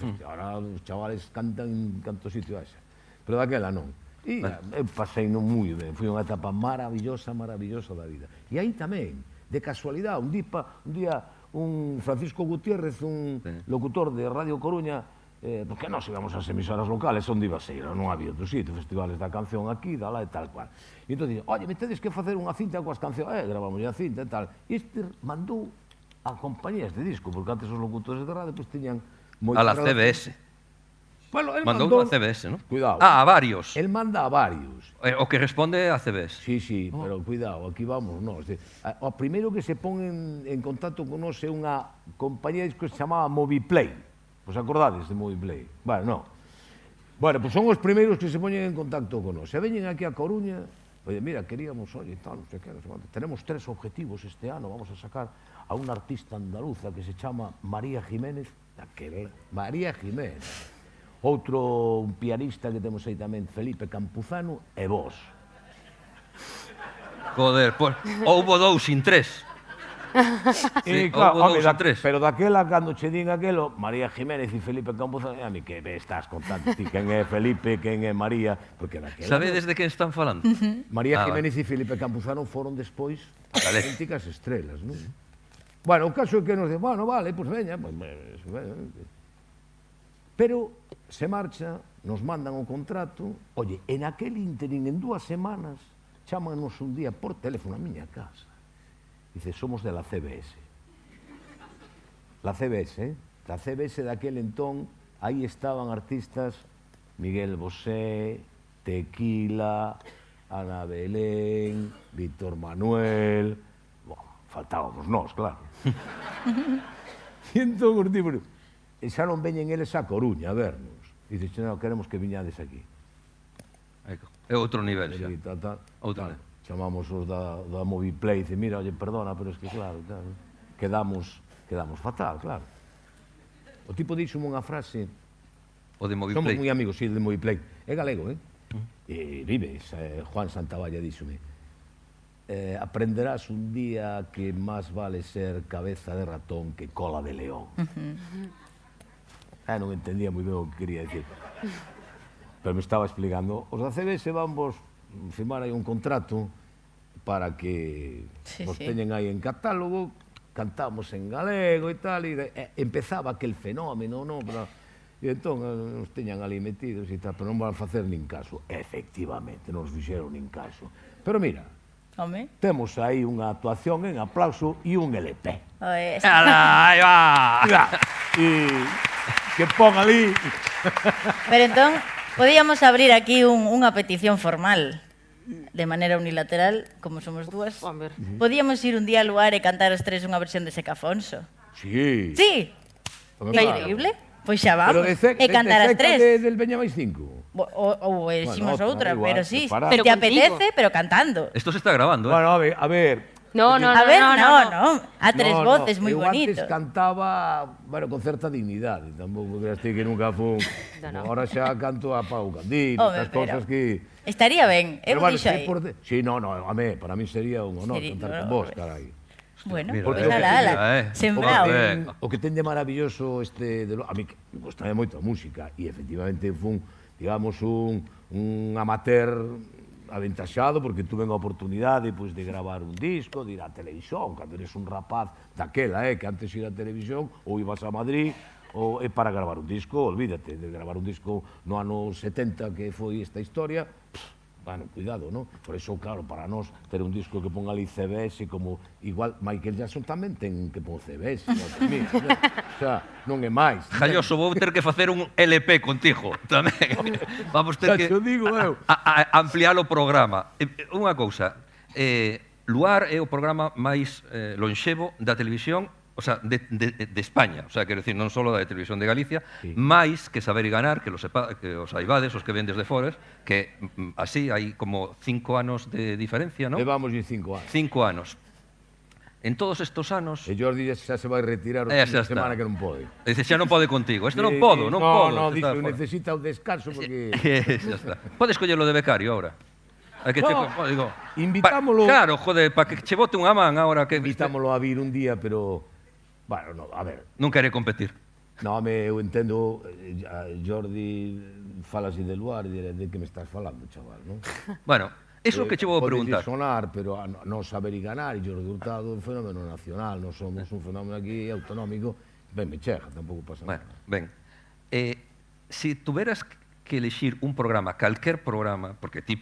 os chavales cantan en canto sitio haxa. Pero daquela non. E eu pasei non moi ben, foi unha etapa maravillosa da vida. E aí tamén, de casualidade, un día un Francisco Gutiérrez, un locutor de Radio Coruña, porque nós íbamos ás emisoras locales, onde iba a ser, non había outro sitio, festivales da canción aquí, da lá e tal cual. E entón dixen, oye, me tedes que facer unha cinta coas cancións, gravamos a cinta e tal. E este mandou a compañías de disco, porque antes os locutores de radio pues tiñan moito... A la CBS. Bueno, mandou a CBS, non? Cuidado. A varios. El manda a varios. O que responde a CBS. Sí, pero cuidado, aquí vamos, no. O primeiro que se pon en contacto con nós é unha compañía de disco que se chamaba Moviplay. Vos acordades de Moviplay? Bueno, non. Bueno, pues son os primeiros que se poñen en contacto con nós. Se veñen aquí a Coruña, oye, mira, queríamos, oye, tal, non sei que, tenemos 3 objetivos este ano, vamos a sacar a unha artista andaluza que se chama María Jiménez, María Jiménez. Outro, un pianista que temos aí tamén, Felipe Campuzano, e vos. Joder, pues, houbo 2 sin 3. Sí, claro, houve home, dous ou tres. pero daquela, cando che din aquelo, María Jiménez e Felipe Campuzano, a mí que me estás contando ti quen é Felipe, quen é María, porque daquela... Sabedes de quen están falando? María Ah, Jiménez e Felipe Campuzano foron despois Vale. auténticas estrelas, non? Bueno, o caso é que nos di, bueno, vale, pois veña, pero se marcha, nos mandan o contrato, oye, en aquel ínterin, en 2 semanas, chámanos un día por teléfono a miña casa. Dice, somos de la CBS. La CBS, La CBS daquel entón, aí estaban artistas Miguel Bosé, Tequila, Ana Belén, Víctor Manuel... faltábamos nós, claro. E entón, os tipos, e xa non veñen eles a Coruña a vernos. E dices, non, queremos que viñades aquí. É outro nivel xa. E Outro nivel. chamamos os da Moviplay e dice, mira, oye, perdona, pero es que claro, quedamos fatal, claro. O tipo díxome unha frase, O de somos Moviplay. moi amigos, sí, de Moviplay, é galego, e vives, Juan Santavalla díxome, aprenderás un día que máis vale ser cabeza de ratón que cola de león. Non entendía moi ben o que quería decir. Pero me estaba explicando, os da CBS vamos firmar aí un contrato para que nos teñen aí en catálogo, cantamos en galego e tal, e empezaba aquel fenómeno, non? E entón nos teñan ali metidos e tal, pero non van a facer nin caso. Efectivamente, non nos fixeron nin caso. Pero mira, temos aí unha actuación en aplauso e un LP. ¡Ala, aí va! Mira, e que pon ali... Pero entón, podíamos abrir aquí unha petición formal de maneira unilateral, como somos dúas. Podíamos ir un día ao lugar e cantar os tres unha versión de Seca Afonso. Sí. Sí. Home, É claro. increíble. Pois xa Pero vamos. de E cantar as Seca tres. del Veña máis 5. Ou eximos Bueno, outra, igual, pero sí. preparado. Te apetece, pero cantando. Esto se está grabando, Bueno, a ver... No, no, A ver, no. A tres voces, moi eu bonito. antes cantaba, bueno, con certa dignidade, tampouco creas ti que nunca fun... Ahora xa canto a Pau Candil, estas cosas que... Estaría ben, eu Pero, dixo aí. Sí, no, a mí, para mí sería un honor Sería- cantar con no, vos, carai. Bueno, Mira, pois mira, ala, mira, sembrado. Ben. O que ten de maravilloso a mí me gostaba moito a música e efectivamente fun, digamos, un amateur aventaxado porque tuve a oportunidade pois, de gravar un disco, de ir á televisión, cando eres un rapaz daquela, que antes ir á televisión ou ibas a Madrid ou para gravar un disco, olvídate, de gravar un disco no ano 70 que foi esta historia, bueno, cuidado, non? Por iso, claro, para nós ter un disco que ponga ali CBS como igual Michael Jackson tamén ten que pon CBS, igual que mí, o sea, non é máis. Jalloso, vou ter que facer un LP contigo tamén. Vamos ter Xa que te digo, eu. ampliar o programa. Unha cousa, Luar é o programa máis lonxevo da televisión, o sea, de España, o sea, quero dicir, non só da televisión de Galicia, máis que Saber e Ganar, que os saibades, os que ven desde fores, que así hai como 5 anos de diferencia, non? Levamos 5 anos. 5 anos. En todos estos anos... E Jordi xa se vai retirar o Xa fin de está. semana que non pode. Dice, xa non pode contigo. Este non podo, non podo. No, Está dixo, fora. necesita un descanso porque... Xa está. Podes collelo de becario ahora. Hai que No, digo, invitámolo- claro, joder, para que che bote unha man agora que Invitámoslo a vir un día, pero... Bueno, no, a ver, non quere competir. no, eu entendo, Jordi fala así de Luar e diré, de que me estás falando, chaval, non? Bueno, eso que che vou preguntar. Pode sonar, pero a non saber e ganar, e Jordi Hurtado é un fenómeno nacional, non somos un fenómeno aquí autonómico, ben me chega, tampouco pasa Bueno, nada. ben. Si tuveras que elegir un programa, calquer programa, porque ti,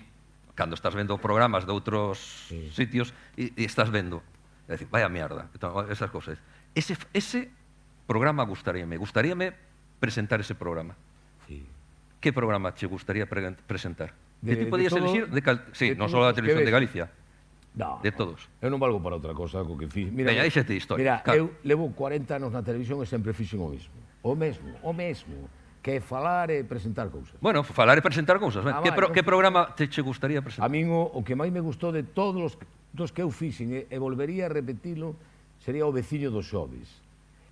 cando estás vendo programas de outros sitios, e estás vendo, é dicir, vaya mierda, esas cosas. Ese programa gustaríame presentar ese programa. Sí. Que programa che gustaría presentar? De- Que ti de podías todo- elegir sí, de non todos só da os que televisión de ves. Galicia, No, de todos. Eu non valgo para outra cosa co que fiz. Veña, díxete historia, Mira, claro. eu levo 40 anos na televisión e sempre fixen o mesmo. O mesmo. Que é falar e presentar cousas. Bueno, falar e presentar cousas. Ben. Ah, Que, vai, que non- programa te che gustaría A presentar? min o que máis me gustou de todos dos que eu fixen e volvería a repetilo sería o veciño dos xoves.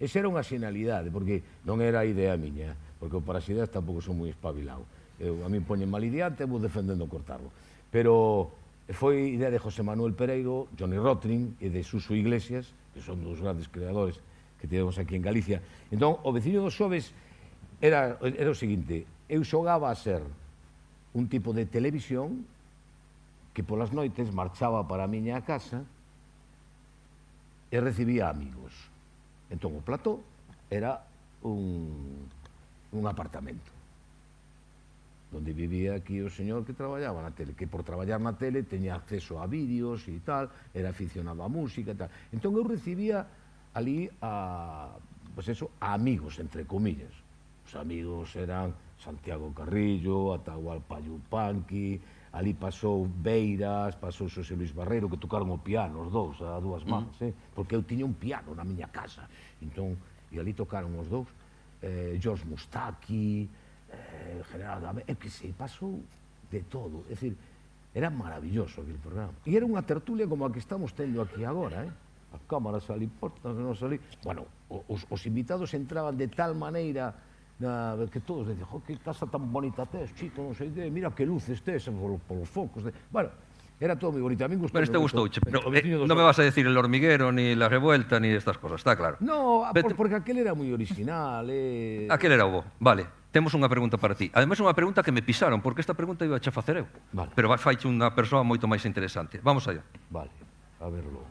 Esa era unha xenalidade, porque non era a idea miña, porque para as ideas tampouco son moi espabilado. A min poñen mal ideante e vou defendendo cortarlo. Pero foi idea de José Manuel Pereiro, Johnny Rotring e de Suso Iglesias, que son dos grandes creadores que temos aquí en Galicia. Entón, o veciño dos xoves era o seguinte: eu xogaba a ser un tipo de televisión que polas noites marchaba para a miña casa e recibía amigos. Entón, o plató era un apartamento donde vivía aquí o señor que traballaba na tele, que por traballar na tele teña acceso a vídeos e tal, era aficionado a música e tal. Entón eu recibía ali a amigos, entre comillas. Os amigos eran Santiago Carrillo, Atahualpa Yupanqui, ali pasou Beiras, pasou Xosé Luis Barreiro, que tocaron o piano, os dous, a dúas mans, porque eu tiña un piano na miña casa. Entón, e ali tocaron os dous, George Mustaki, General David, que se pasou de todo. É dicir, era maravilloso aquele programa. E era unha tertulia como a que estamos tendo aquí agora, a cámara salí portas, non salí... Bueno, os invitados entraban de tal maneira que todos decían, que casa tan bonita tes, chico, non sei que, mira que luces tes polos focos. Bueno, era todo moi bonito. A mí pero este gustouche, pero non me vas a decir El Hormiguero, ni La Revuelta, ni estas cosas, está claro. No, porque aquel era moi original. Aquel era o bo, vale. Temos unha pregunta para ti. Ademais, unha pregunta que me pisaron, porque esta pregunta iba a che facer eu. Vale. Pero faiche unha persoa moito máis interesante. Vamos allá. Vale, a verlo.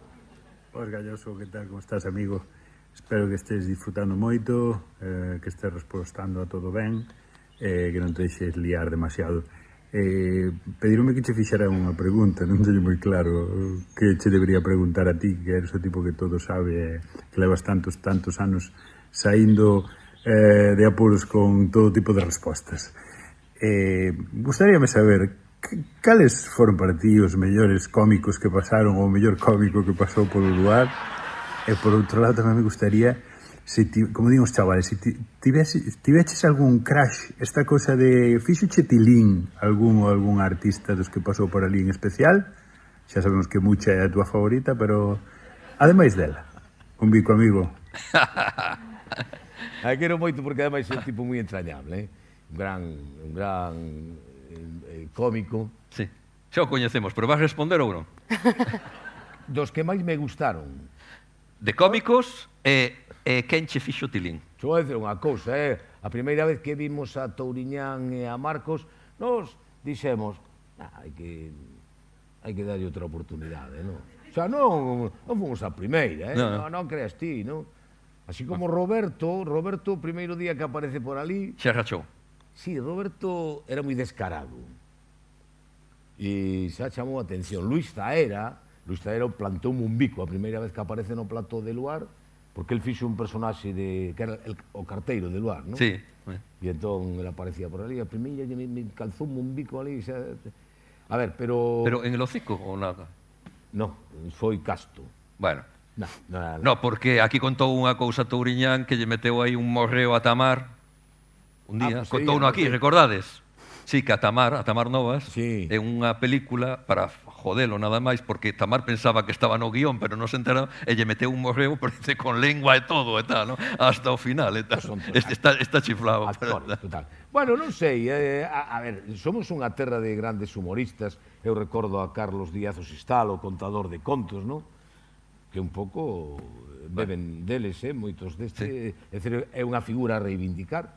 Pois, Galloso, que tal? Como estás, amigo? Espero que estés disfrutando moito, que estés respostando a todo ben, que non te deixes liar demasiado. Pedironme que che fixera unha pregunta, non teño moi claro que che debería preguntar a ti, que eres o tipo que todo sabe, que levas tantos anos saindo de apuros con todo tipo de respostas. Gustaríame saber cales foron para ti os mellores cómicos que pasaron, ou o mellor cómico que pasou polo lugar. E por outro lado tamén me gustaría, como digo os chavales, se tiveches algún crash, esta cosa de fixoche tilín algún artista dos que pasou por ali en especial. Xa sabemos que Mucha é a túa favorita, pero ademais dela, un bico amigo. Quero moito porque ademais é un tipo moi entrañable, un gran cómico. Sí, xa o coñecemos, pero vas responder ou non? Dos que máis me gustaron. De cómicos quen che fixo tilín? Vou dizer unha cousa, a primeira vez que vimos a Touriñán e a Marcos, nos dixemos, hai que darlle outra oportunidade, non? O sea, non fomos a primeira, non creas ti, non? Así como Roberto, o primeiro día que aparece por ali... Xa rachou. Sí, Roberto era moi descarado. E xa chamou a atención. Luis Zaera plantou un bico a primeira vez que aparece no plató de Luar, porque el fixo un personaxe que era o carteiro de Luar, non? Sí. E entón ele aparecía por ali, a primeira me calzou un bico ali. A ver, pero... Pero en el hocico ou nada? Non, foi casto. Bueno. No, porque aquí contou unha cousa Touriñán que lle meteu aí un morreo a Tamar un día, pues contou uno aquí, recordades? Sí, que a Tamar Novas sí. É unha película para jodelo nada máis, porque Tamar pensaba que estaba no guión, pero non se enteraba, e lle meteu un morreo con lengua e todo, e tal, ¿no? Hasta o final, e tal. Está chiflado. Actores, total. Bueno, non sei, a ver, somos unha terra de grandes humoristas. Eu recordo a Carlos Díaz Osistal, o contador de contos, non? Que un pouco beben deles, moitos deste. É dicir, é unha figura a reivindicar,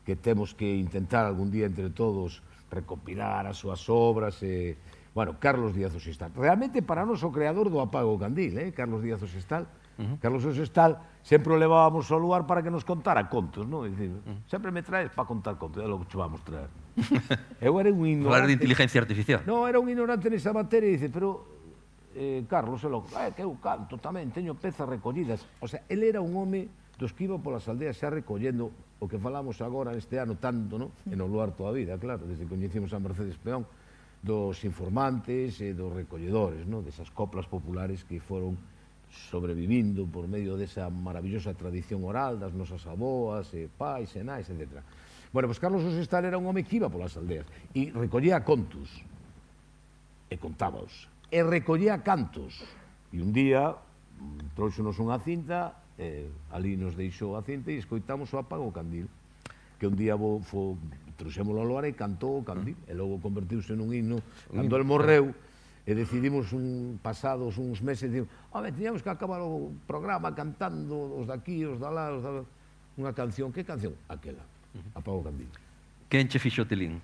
que temos que intentar algún día entre todos recopilar as súas obras. Bueno, Carlos Díaz Osistal. Realmente para nós o creador do Apago o Candil, Carlos Díaz Osistal. Carlos Osistal sempre o levábamos ao lugar para que nos contara contos, non? É dicir, sempre me traes para contar contos, é logo que vamos traer. Eu era un ignorante. Falar de inteligencia artificial. Non, era un ignorante nesa materia e dice, pero Carlos é logo, que eu canto tamén, teño pezas recollidas. O sea, ele era un home dos que iba polas aldeas xa recollendo o que falamos agora este ano tanto, non? E no lugar toda a vida, claro, desde que coñecimos a Mercedes Peón, dos informantes e dos recolledores, non? Desas coplas populares que foron sobrevivindo por medio desa maravillosa tradición oral das nosas aboas, pais, nais, etc. Bueno, pois Carlos Osistal era un home que iba polas aldeas e recollía contos e contábaos. E recollía cantos. E un día trouxonos unha cinta, ali nos deixou a cinta e escoitamos o Apago o Candil, que un día trouxémolo ao lugar e cantou o Candil, e logo convertiuse nun himno. Cando el morreu, e decidimos pasados uns meses, tiñamos que acabar o programa cantando os daqui, os da lá, unha canción. Que canción? Aquela, Apago o Candil. Quen che fixo Tilín?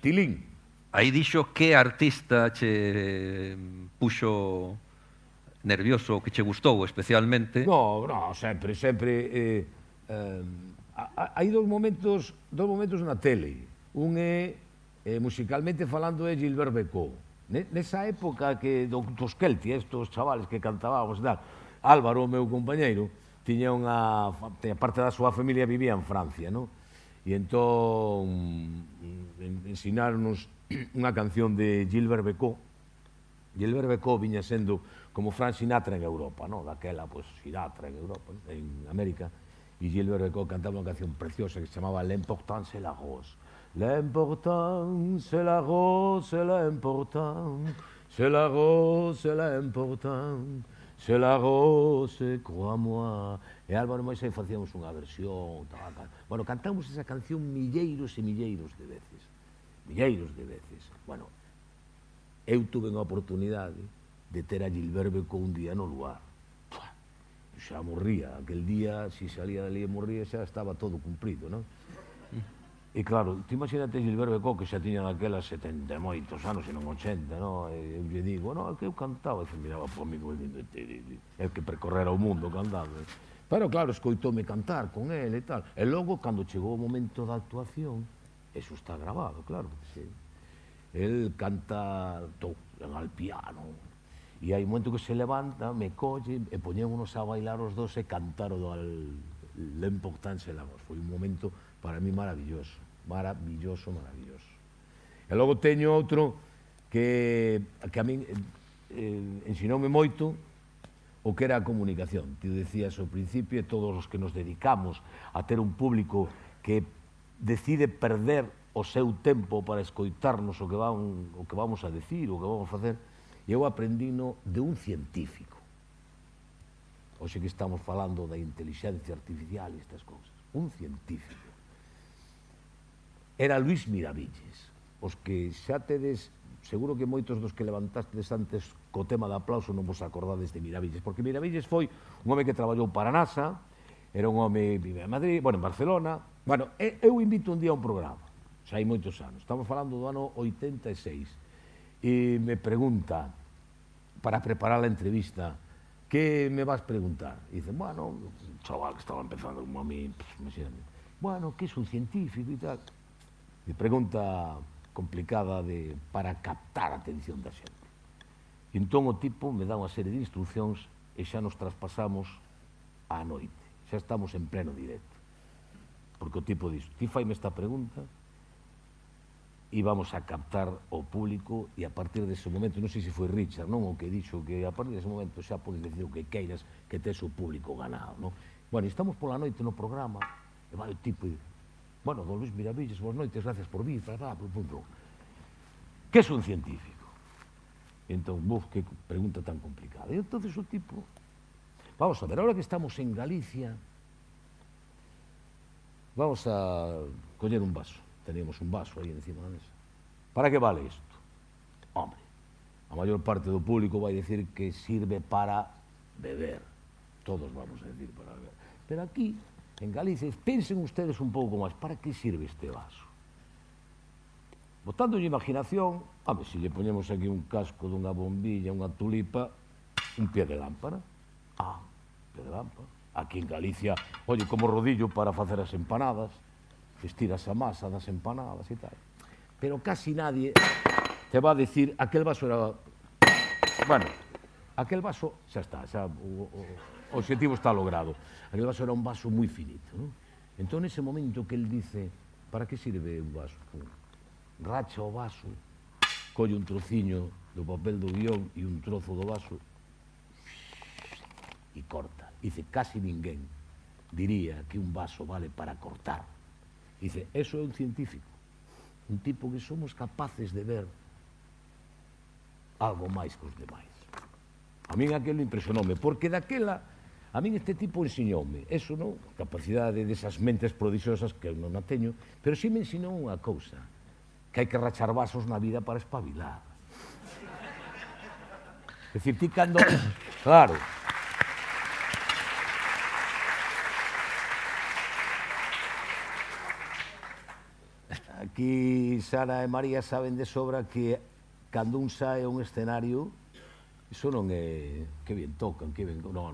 Tilín. Aí dixo que artista che puxo nervioso, que che gustou especialmente. No, sempre. Hai dous momentos na tele. Un é, musicalmente falando, é Gilbert Becó. Nesa época que dos Kelti, estos chavales que cantábamos, Álvaro, o meu compañeiro, tiña parte da súa familia vivía en Francia, non? E entón ensinaronos unha canción de Gilbert Becó. Gilbert Becó viña sendo como Frank Sinatra en Europa, non? Daquela, pois, Sinatra en Europa, en América. E Gilbert Becó cantaba unha canción preciosa que se chamaba L'important c'est la rose. L'important c'est la rose, c'est l'important, c'est la rose, c'est l'important, c'est la rose, crois-moi. E Álvaro e Moisés facíamos unha versión. Bueno, cantamos esa canción milleiros e milleiros de veces. Milleiros de veces. Bueno, eu tuve unha oportunidade de ter a Gilbert Becó un día no lugar. Xa morría, aquel día, se salía dali e morría, xa estaba todo cumprido, non? E claro, te imagínate Gilbert Becó, que xa tiña daquelas 70 e moitos anos, e non 80, non? E eu lle digo, non, é que eu cantaba, e se miraba por mí, é que percorrera o mundo cantando. Pero claro, escoitoume cantar con ele e tal. E logo, cando chegou o momento da actuación, eso está grabado, claro, que sí. El canta en al piano. E hai un momento que se levanta, me colle, e poñémonos a bailar os dos e cantar o do L'important c'est la rose. Foi un momento para mí maravilloso, maravilloso. E logo teño outro que a min ensinoume moito o que era a comunicación. Ti decías ao principio, e todos os que nos dedicamos a ter un público que decide perder o seu tempo para escoitarnos o que vamos a decir, o que vamos a facer. E eu aprendino de un científico. Hoxe que estamos falando da inteligencia artificial e estas cousas. Un científico. Era Luis Miravilles. Os que xa tedes, seguro que moitos dos que levantastes antes co tema de aplauso non vos acordades de Miravilles, porque Miravilles foi un home que traballou para a NASA, era un home que vive en Madrid, en Barcelona. Bueno, eu invito un día a un programa, xa hai moitos anos, estamos falando do ano 86, e me pregunta, para preparar a entrevista, ¿qué me vas a preguntar? Y dice, bueno, un chaval que estaba empezando como a mí, imagínate, bueno, ¿qué es un científico y tal? Y pregunta complicada para captar a atención da xente. E entón o tipo me dá unha serie de instruccións e xa nos traspasamos á noite, xa estamos en pleno directo. Porque o tipo dixo, ti faime esta pregunta, e vamos a captar o público, e a partir dese momento, non sei se foi Richard, non, o que dixo que a partir dese momento xa podes decir o que queiras, que tes o público ganado, non? Bueno, estamos pola noite no programa, e vai o tipo, bueno, don Luis Miravilles, boas noites, gracias por vir, que é un científico? E entón, que pregunta tan complicada. E entón o tipo, vamos a ver, ahora que estamos en Galicia, vamos a coller un vaso. Teníamos un vaso aí encima da mesa. Para que vale isto? Hombre, a maior parte do público vai dicir que sirve para beber. Todos vamos a decir para beber. Pero aquí, en Galicia, pensen ustedes un pouco máis, para que sirve este vaso? Botando a imaginación, hombre, se lle poñemos aquí un casco dunha bombilla, unha tulipa, un pie de lámpara. Un pie de lámpara. Aquí en Galicia, oye, como rodillo para facer as empanadas, estiras a masa das empanadas e tal. Pero casi nadie te va a decir, aquel vaso era... Bueno, aquel vaso xa está, xa o objetivo está logrado. Aquel vaso era un vaso moi finito, non? Entón, nese momento que el dice, para que sirve un vaso? Racha o vaso, colle un trociño do papel do guión e un trozo do vaso e corta. Dice, casi ninguén diría que un vaso vale para cortar. Dice, eso é un científico, un tipo que somos capaces de ver algo máis que os demais. A min aquilo impresionoume, porque daquela, a min este tipo ensinoume, eso non, capacidade desas mentes prodixiosas que eu non a teño, pero sí me ensinou unha cousa, que hai que rachar vasos na vida para espabilar. Es decir, ti cando... Claro. Aquí Sara e María saben de sobra que cando un sae a un escenario, iso non é que bien tocan, que ben... No.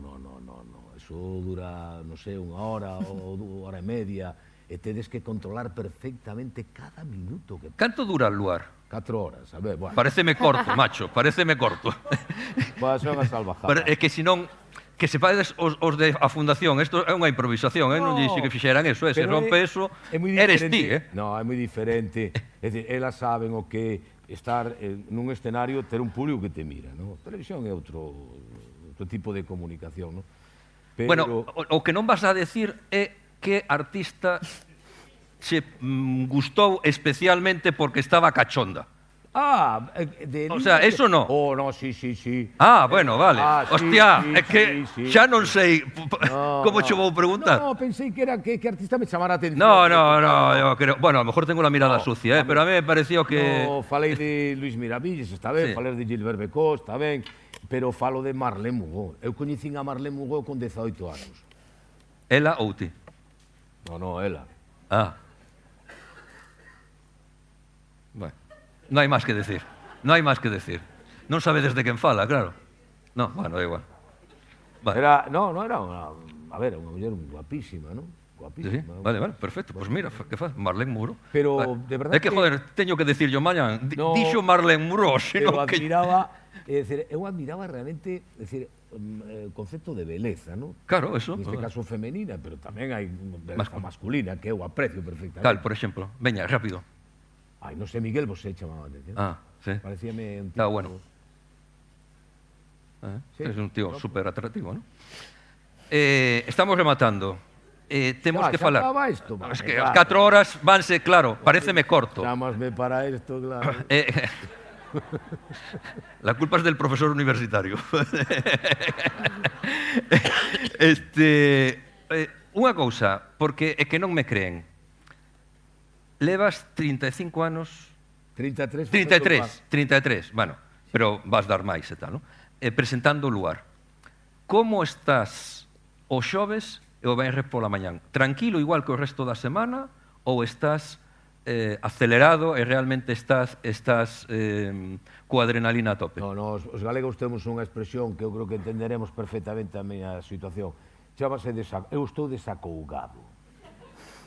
Iso dura, non sei, unha hora ou hora e media, e tedes que controlar perfectamente cada minuto que... Canto dura o luar? 4 horas, a ver, bueno. Pareceme corto, macho, pareceme corto. Vas a unha salvajada. É que senón, que sepades os de a fundación, isto é unha improvisación, non lle dixen que fixeran eso, se rompe eso, eres ti, No, é moi diferente. É dicir, elas saben o que estar nun escenario, ter un público que te mira, non? A televisión é outro tipo de comunicación, non? Pero... Bueno, o que non vas a decir é que artista se gustou especialmente porque estaba cachonda. O sea, eso no. Oh, no, sí. Bueno, vale. Hostia, é que xa non sei como che vou preguntar. No, pensei que era que artista me chamara a atención. No, yo creo... Bueno, a lo mejor tengo la mirada sucia, pero a mí me pareció que... No, falei de Luis Miravilles, está ben, falei de Gilbert Becó, está ben, pero falo de Marlene Mugó. Eu coñecín a Marlene Mugó con 18 anos. Ela ou ti? No, ela. Bueno, non hai máis que decir. Non sabe desde quen fala, claro. No, bueno, da igual. Vale. Era unha... A ver, unha muller guapísima, non? Sí, vale, perfecto. Pues mira, que faz? Marlene Muro. Pero, vale. De verdade é que, joder, teño que decir yo mañan. Dixo Marlene Muro, senón que... Eu admiraba realmente, o concepto de beleza, non? Claro, eso. Neste caso femenina, pero tamén hai beleza masculina, que eu aprecio perfectamente. Cal, por exemplo. Veña, rápido. Ai, non sei, Miguel Bosé chamaba a atención. Sí. Parecíame un tipo... Está bueno. Sí, es un tío súper atractivo, ¿no? Estamos rematando. Temos que falar. Esto, vale, es que as 4 horas vanse, claro, pareceme corto. Chámasme para isto, claro. La culpa es del profesor universitario. Unha cousa, porque é que non me creen. Levas 35 anos... 33, bueno, pero vas dar máis e tal, non? Presentando o lugar. Como estás o xoves e o venres pola mañán? Tranquilo igual que o resto da semana ou estás acelerado e realmente estás coa adrenalina a tope? No, os galegos temos unha expresión que eu creo que entenderemos perfectamente a miña situación. Chámase eu estou desacougado.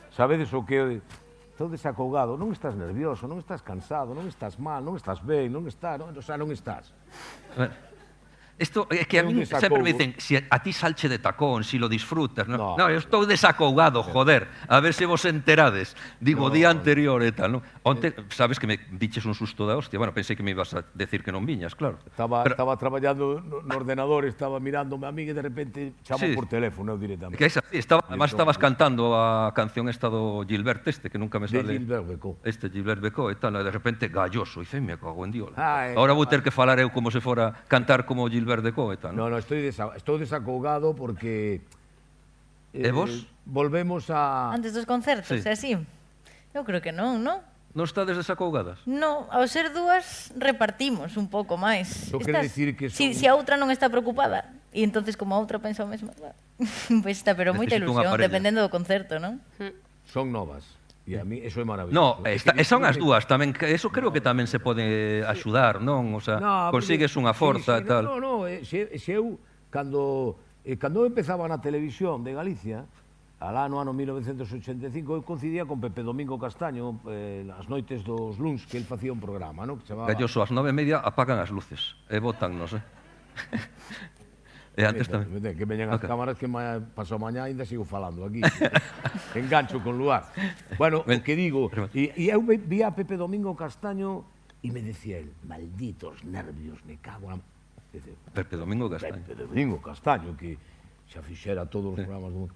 Sabedes o que... Estou desacougado, non estás nervioso, non estás cansado, non estás mal, non estás ben, non estás... Isto é que a mí sempre me dicen, si a ti salche de tacón, si lo disfrutas, no, eu estou desacougado, joder, a ver se vos enterades. Digo, o día anterior e tal, non? Onte, sabes que me diches un susto da hostia, bueno, pensei que me ibas a decir que non viñas, claro. Estaba traballando no ordenador, estaba mirándome a mí e de repente chamo por teléfono, eu directamente. Además estabas cantando a canción esta do Gilbert que nunca me sale. De Gilbert Becó. Gilbert Becó e tal, e de repente galloso, e me cago en Dios. Ahora vou ter que falar eu como se fora cantar como Gilbert Becó e tal. No, estou desacougado porque... E vos? Volvemos a... Antes dos concertos, é así? Eu creo que non, non? Non estades desacougadas? No, ao ser dúas repartimos un pouco máis. Iso quere dicir que son... Si a outra non está preocupada, e entonces como a outra pensa o mesmo, pois está, pero moita ilusión, dependendo do concerto, non? Son novas. E a mí eso é maravilloso. No, son as dúas tamén, eso creo que tamén se pode axudar, non? O sea, consigues unha forza e tal. No, eu, cando eu empezaba na televisión de Galicia, alá no ano 1985, eu coincidía con Pepe Domingo Castaño, as noites dos luns, que el facía un programa, non? Que chamaba... Galloso, ás 9:30 apagan as luces, e botannos, E antes tamén. Que veñan as cámaras que pasou mañá ainda sigo falando aquí. Engancho con luar. Bueno, o que digo, e eu vi a Pepe Domingo Castaño e me decía el, malditos nervios, me cago na... Pepe Domingo Castaño. Pepe Domingo Castaño, que xa fixera todos os programas do mundo.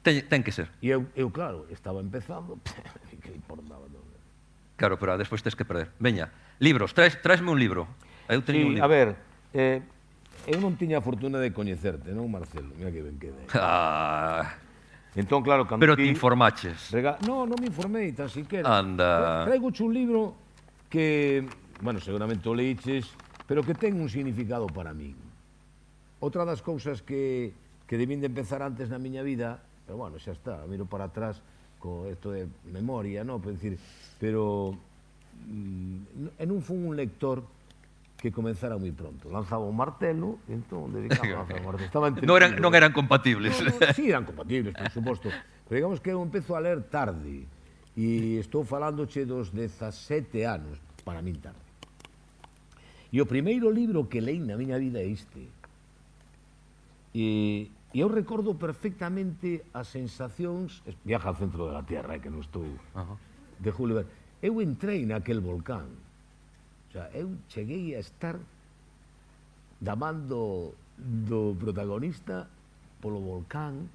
Ten que ser. E eu, claro, estaba empezando, que le importaba todo. Claro, pero despois tens que perder. Veña, libros, traesme un libro. Eu teño un libro. A ver, eu non tiña a fortuna de coñecerte, non, Marcelo? Mira que ben quede. Entón, claro, cando pero te informaches. Non me informei, tan siquiera. Anda. Traigo un libro que, bueno, seguramente o leiches, pero que ten un significado para min. Outra das cousas que debín de empezar antes na miña vida, pero bueno, xa está, miro para atrás con isto de memoria, no? Pero non fui un lector que comenzara moi pronto. Lanzaba un martelo, e entón dedicaba a lanzar un martelo. Non eran compatibles. Sí, eran compatibles, por suposto. Pero digamos que eu empezo a ler tarde, e estou falándoche dos 17 anos, para min tarde. E o primeiro libro que leí na miña vida é este. E eu recordo perfectamente as sensacións... Viaja ao centro da Tierra, que non estou... De Julio Verne. Eu entrei naquel volcán. O sea, eu cheguei a estar da man do protagonista polo volcán.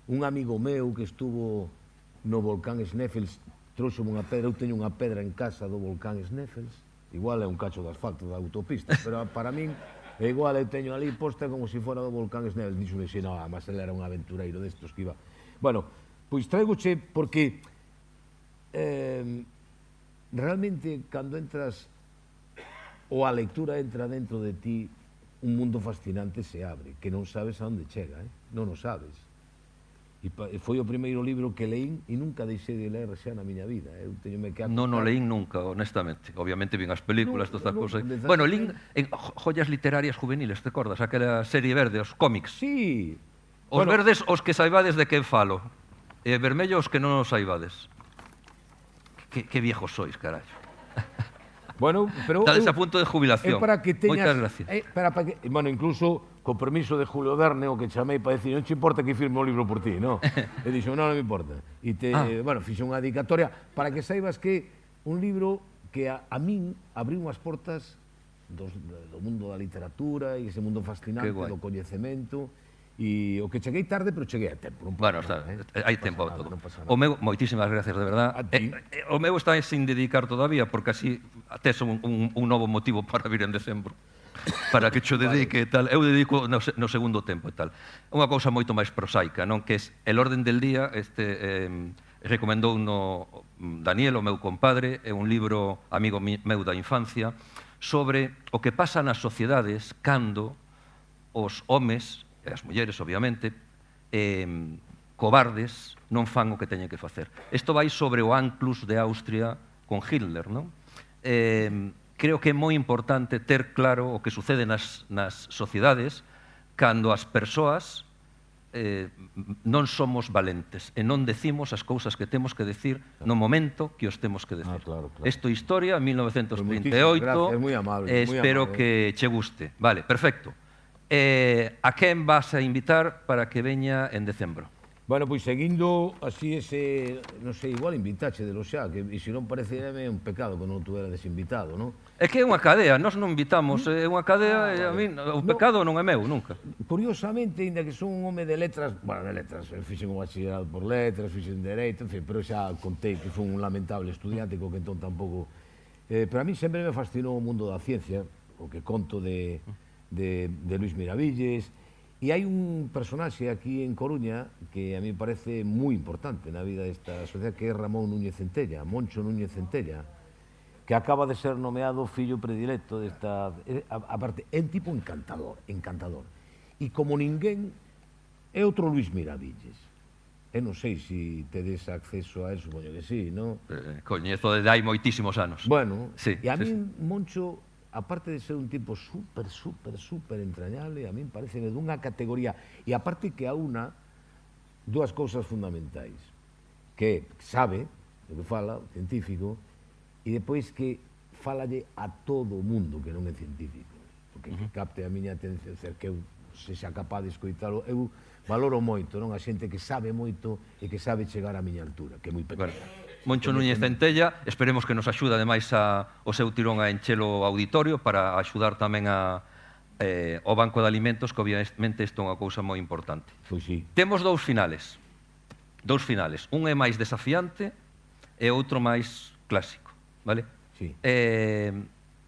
Un amigo meu que estuvo no volcán Sneffels trouxome unha pedra. Eu teño unha pedra en casa do volcán Sneffels. Igual é un cacho de asfalto da autopista, pero para min é igual, eu teño ali posta como se fora do volcán Sneffels. Díxome xe, non, además ele era un aventureiro destos que iba... Bueno, pois traigoche porque realmente cando entras ou a lectura entra dentro de ti, un mundo fascinante se abre, que non sabes a onde chega, non o sabes. E foi o primeiro libro que leín e nunca deixei de ler xa na miña vida. Eu teñome que... Non o leín nunca, honestamente. Obviamente vin as películas, todas as cousas. Bueno, leín en Joyas Literarias Juveniles, te acordas? Aquela serie verde, os cómics. Sí. Os verdes, os que saibades de que falo. E vermellos, os que non os saibades. Que viejos sois, carallo. Bueno, pero... Estades a punto de jubilación. Para que teñas... Moitas gracias. Bueno, incluso, co permiso de Julio Verne, o que chamei para decir, non te importa que firme o libro por ti, non? E dixo, non me importa. E bueno, fixe unha dedicatoria para que saibas que un libro que a min abriu unhas portas do mundo da literatura e ese mundo fascinante do coñecemento. E o que cheguei tarde, pero cheguei a tempo. Bueno, está, hai tempo a todo. O meu, moitísimas gracias, de verdad. O meu está sin dedicar todavía, porque así tes un novo motivo para vir en decembro, para que cho dedique e tal. Eu dedico no segundo tempo e tal. Unha cousa moito máis prosaica, non? Que é El orden del día, recomendou no Daniel, o meu compadre, é un libro amigo meu da infancia, sobre o que pasa nas sociedades cando os homes, e as mulleres, obviamente, cobardes, non fan o que teñen que facer. Isto vai sobre o Anschluss de Austria con Hitler, non? Creo que é moi importante ter claro o que sucede nas sociedades cando as persoas non somos valentes e non decimos as cousas que temos que decir no momento que os temos que decir. Isto é historia, 1938, espero que che guste. Vale, perfecto. A quen vas a invitar para que veña en decembro? Bueno, pois seguindo así ese, non sei, igual invitáchedelo xa, que se non parecerame un pecado que non tuera desinvitado, non? É que é unha cadea, nós non invitamos, é unha cadea e a mí o pecado non é meu, nunca. Curiosamente, ainda que son un home de letras, bueno, de letras, fixen un bachillerado por letras, fixen dereito, en fin, pero xa contei que fui un lamentable estudiante, co que entón tampouco... Pero a mí sempre me fascinou o mundo da ciencia, o que conto de Luis Miravilles, e hai un personaxe aquí en Coruña que a mí parece moi importante na vida desta sociedade, que é Ramón Núñez Centella, Moncho Núñez Centella, que acaba de ser nomeado fillo predilecto desta... Aparte, é un tipo encantador, encantador. E como ninguén, é outro Luis Miravilles. Eu non sei se tedes acceso a él, supoño que sí, non? Coñezo desde hai moitísimos anos. Bueno, sí, e a mí Moncho, aparte de ser un tipo super entrañable, a mí parece dunha categoría, e aparte que aúna dúas cousas fundamentais, que sabe o que fala, o científico, e depois que falalle a todo o mundo que non é científico, porque que capte a miña atención, que eu sexa capaz de escoitalo, eu valoro moito, non? A xente que sabe moito e que sabe chegar á miña altura, que é moi pequena. Moncho Núñez Centella, esperemos que nos axude ademais o seu tirón a enchelo auditorio para axudar tamén ao Banco de Alimentos, que obviamente isto é unha cousa moi importante. Pois sí. Temos dous finales. Un é máis desafiante e outro máis clásico, vale? Sí.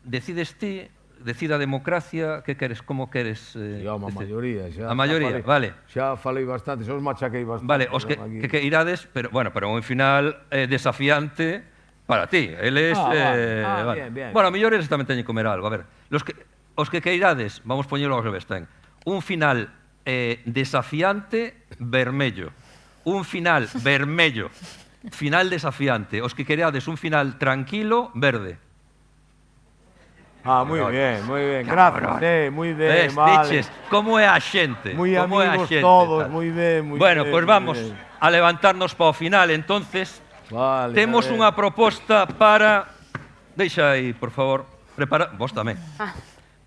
Decides ti, decida a democracia, que queres, como queres? A maioría, xa. A maioría, vale. Xa falei bastante, xa os machaquei bastante. Vale, os que irades, pero un final desafiante para ti. Eles... Bien. Bueno, a mellor eles tamén teñen que comer algo. A ver, os que queirades, vamos poñelo ao revés, ten. Un final desafiante, vermello. Un final vermello, final desafiante. Os que queirades un final tranquilo, verde. Ah, moi ben, gracias, moi ben, vale. Diches, como é a xente? Moi como é a amigos xente, todos, tal. moi ben, moi ben. Bueno, pois vamos a levantarnos para o final, entonces. Vale, temos unha proposta para... Deixa aí, por favor. Vos tamén.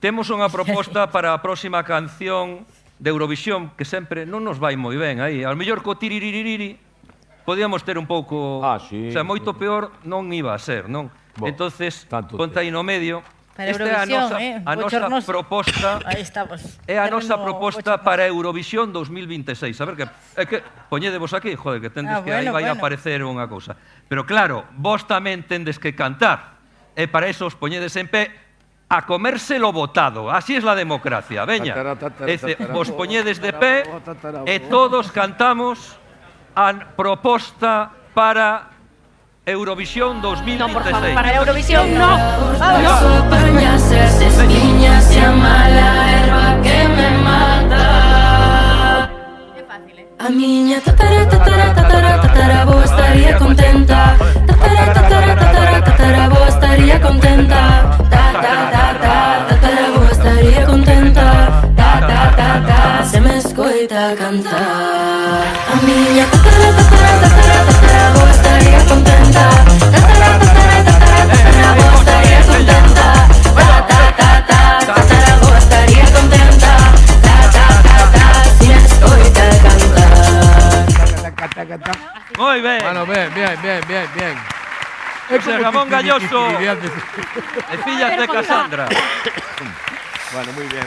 Temos unha proposta para a próxima canción de Eurovisión, que sempre non nos vai moi ben aí. Ao mellor co tiriririri podíamos ter un pouco... sí. O sea, moito peor non iba a ser, non? Entonces, ponte aí no medio. Para Eurovisión, a nosa proposta... Aí estamos. É a nosa proposta para Eurovisión 2026. A ver, que poñedevos aquí, joder, que tendes que aí vai a aparecer unha cousa. Pero claro, vos tamén tendes que cantar. E para eso os poñedes en pé a comérselo votado. Así es la democracia. Veña, vos poñedes de pé e todos cantamos a proposta para Eurovisión 2026. No, por favor, para Eurovisión no. Vamos. Apañas esas niñas y a mala herba que me mata. É fácil, A miña tatara, estaría contenta. Tatara, estaría contenta. Tatara, estaría contenta. Se me escoita cantar. A miña tatara, estaría contenta. Tatara, estaría contenta. Tatara, estaría contenta. Se me escoita cantar. Moi ben. Bueno, ben. José Ramón Galloso e fillas de Casandra. Bueno, moi ben.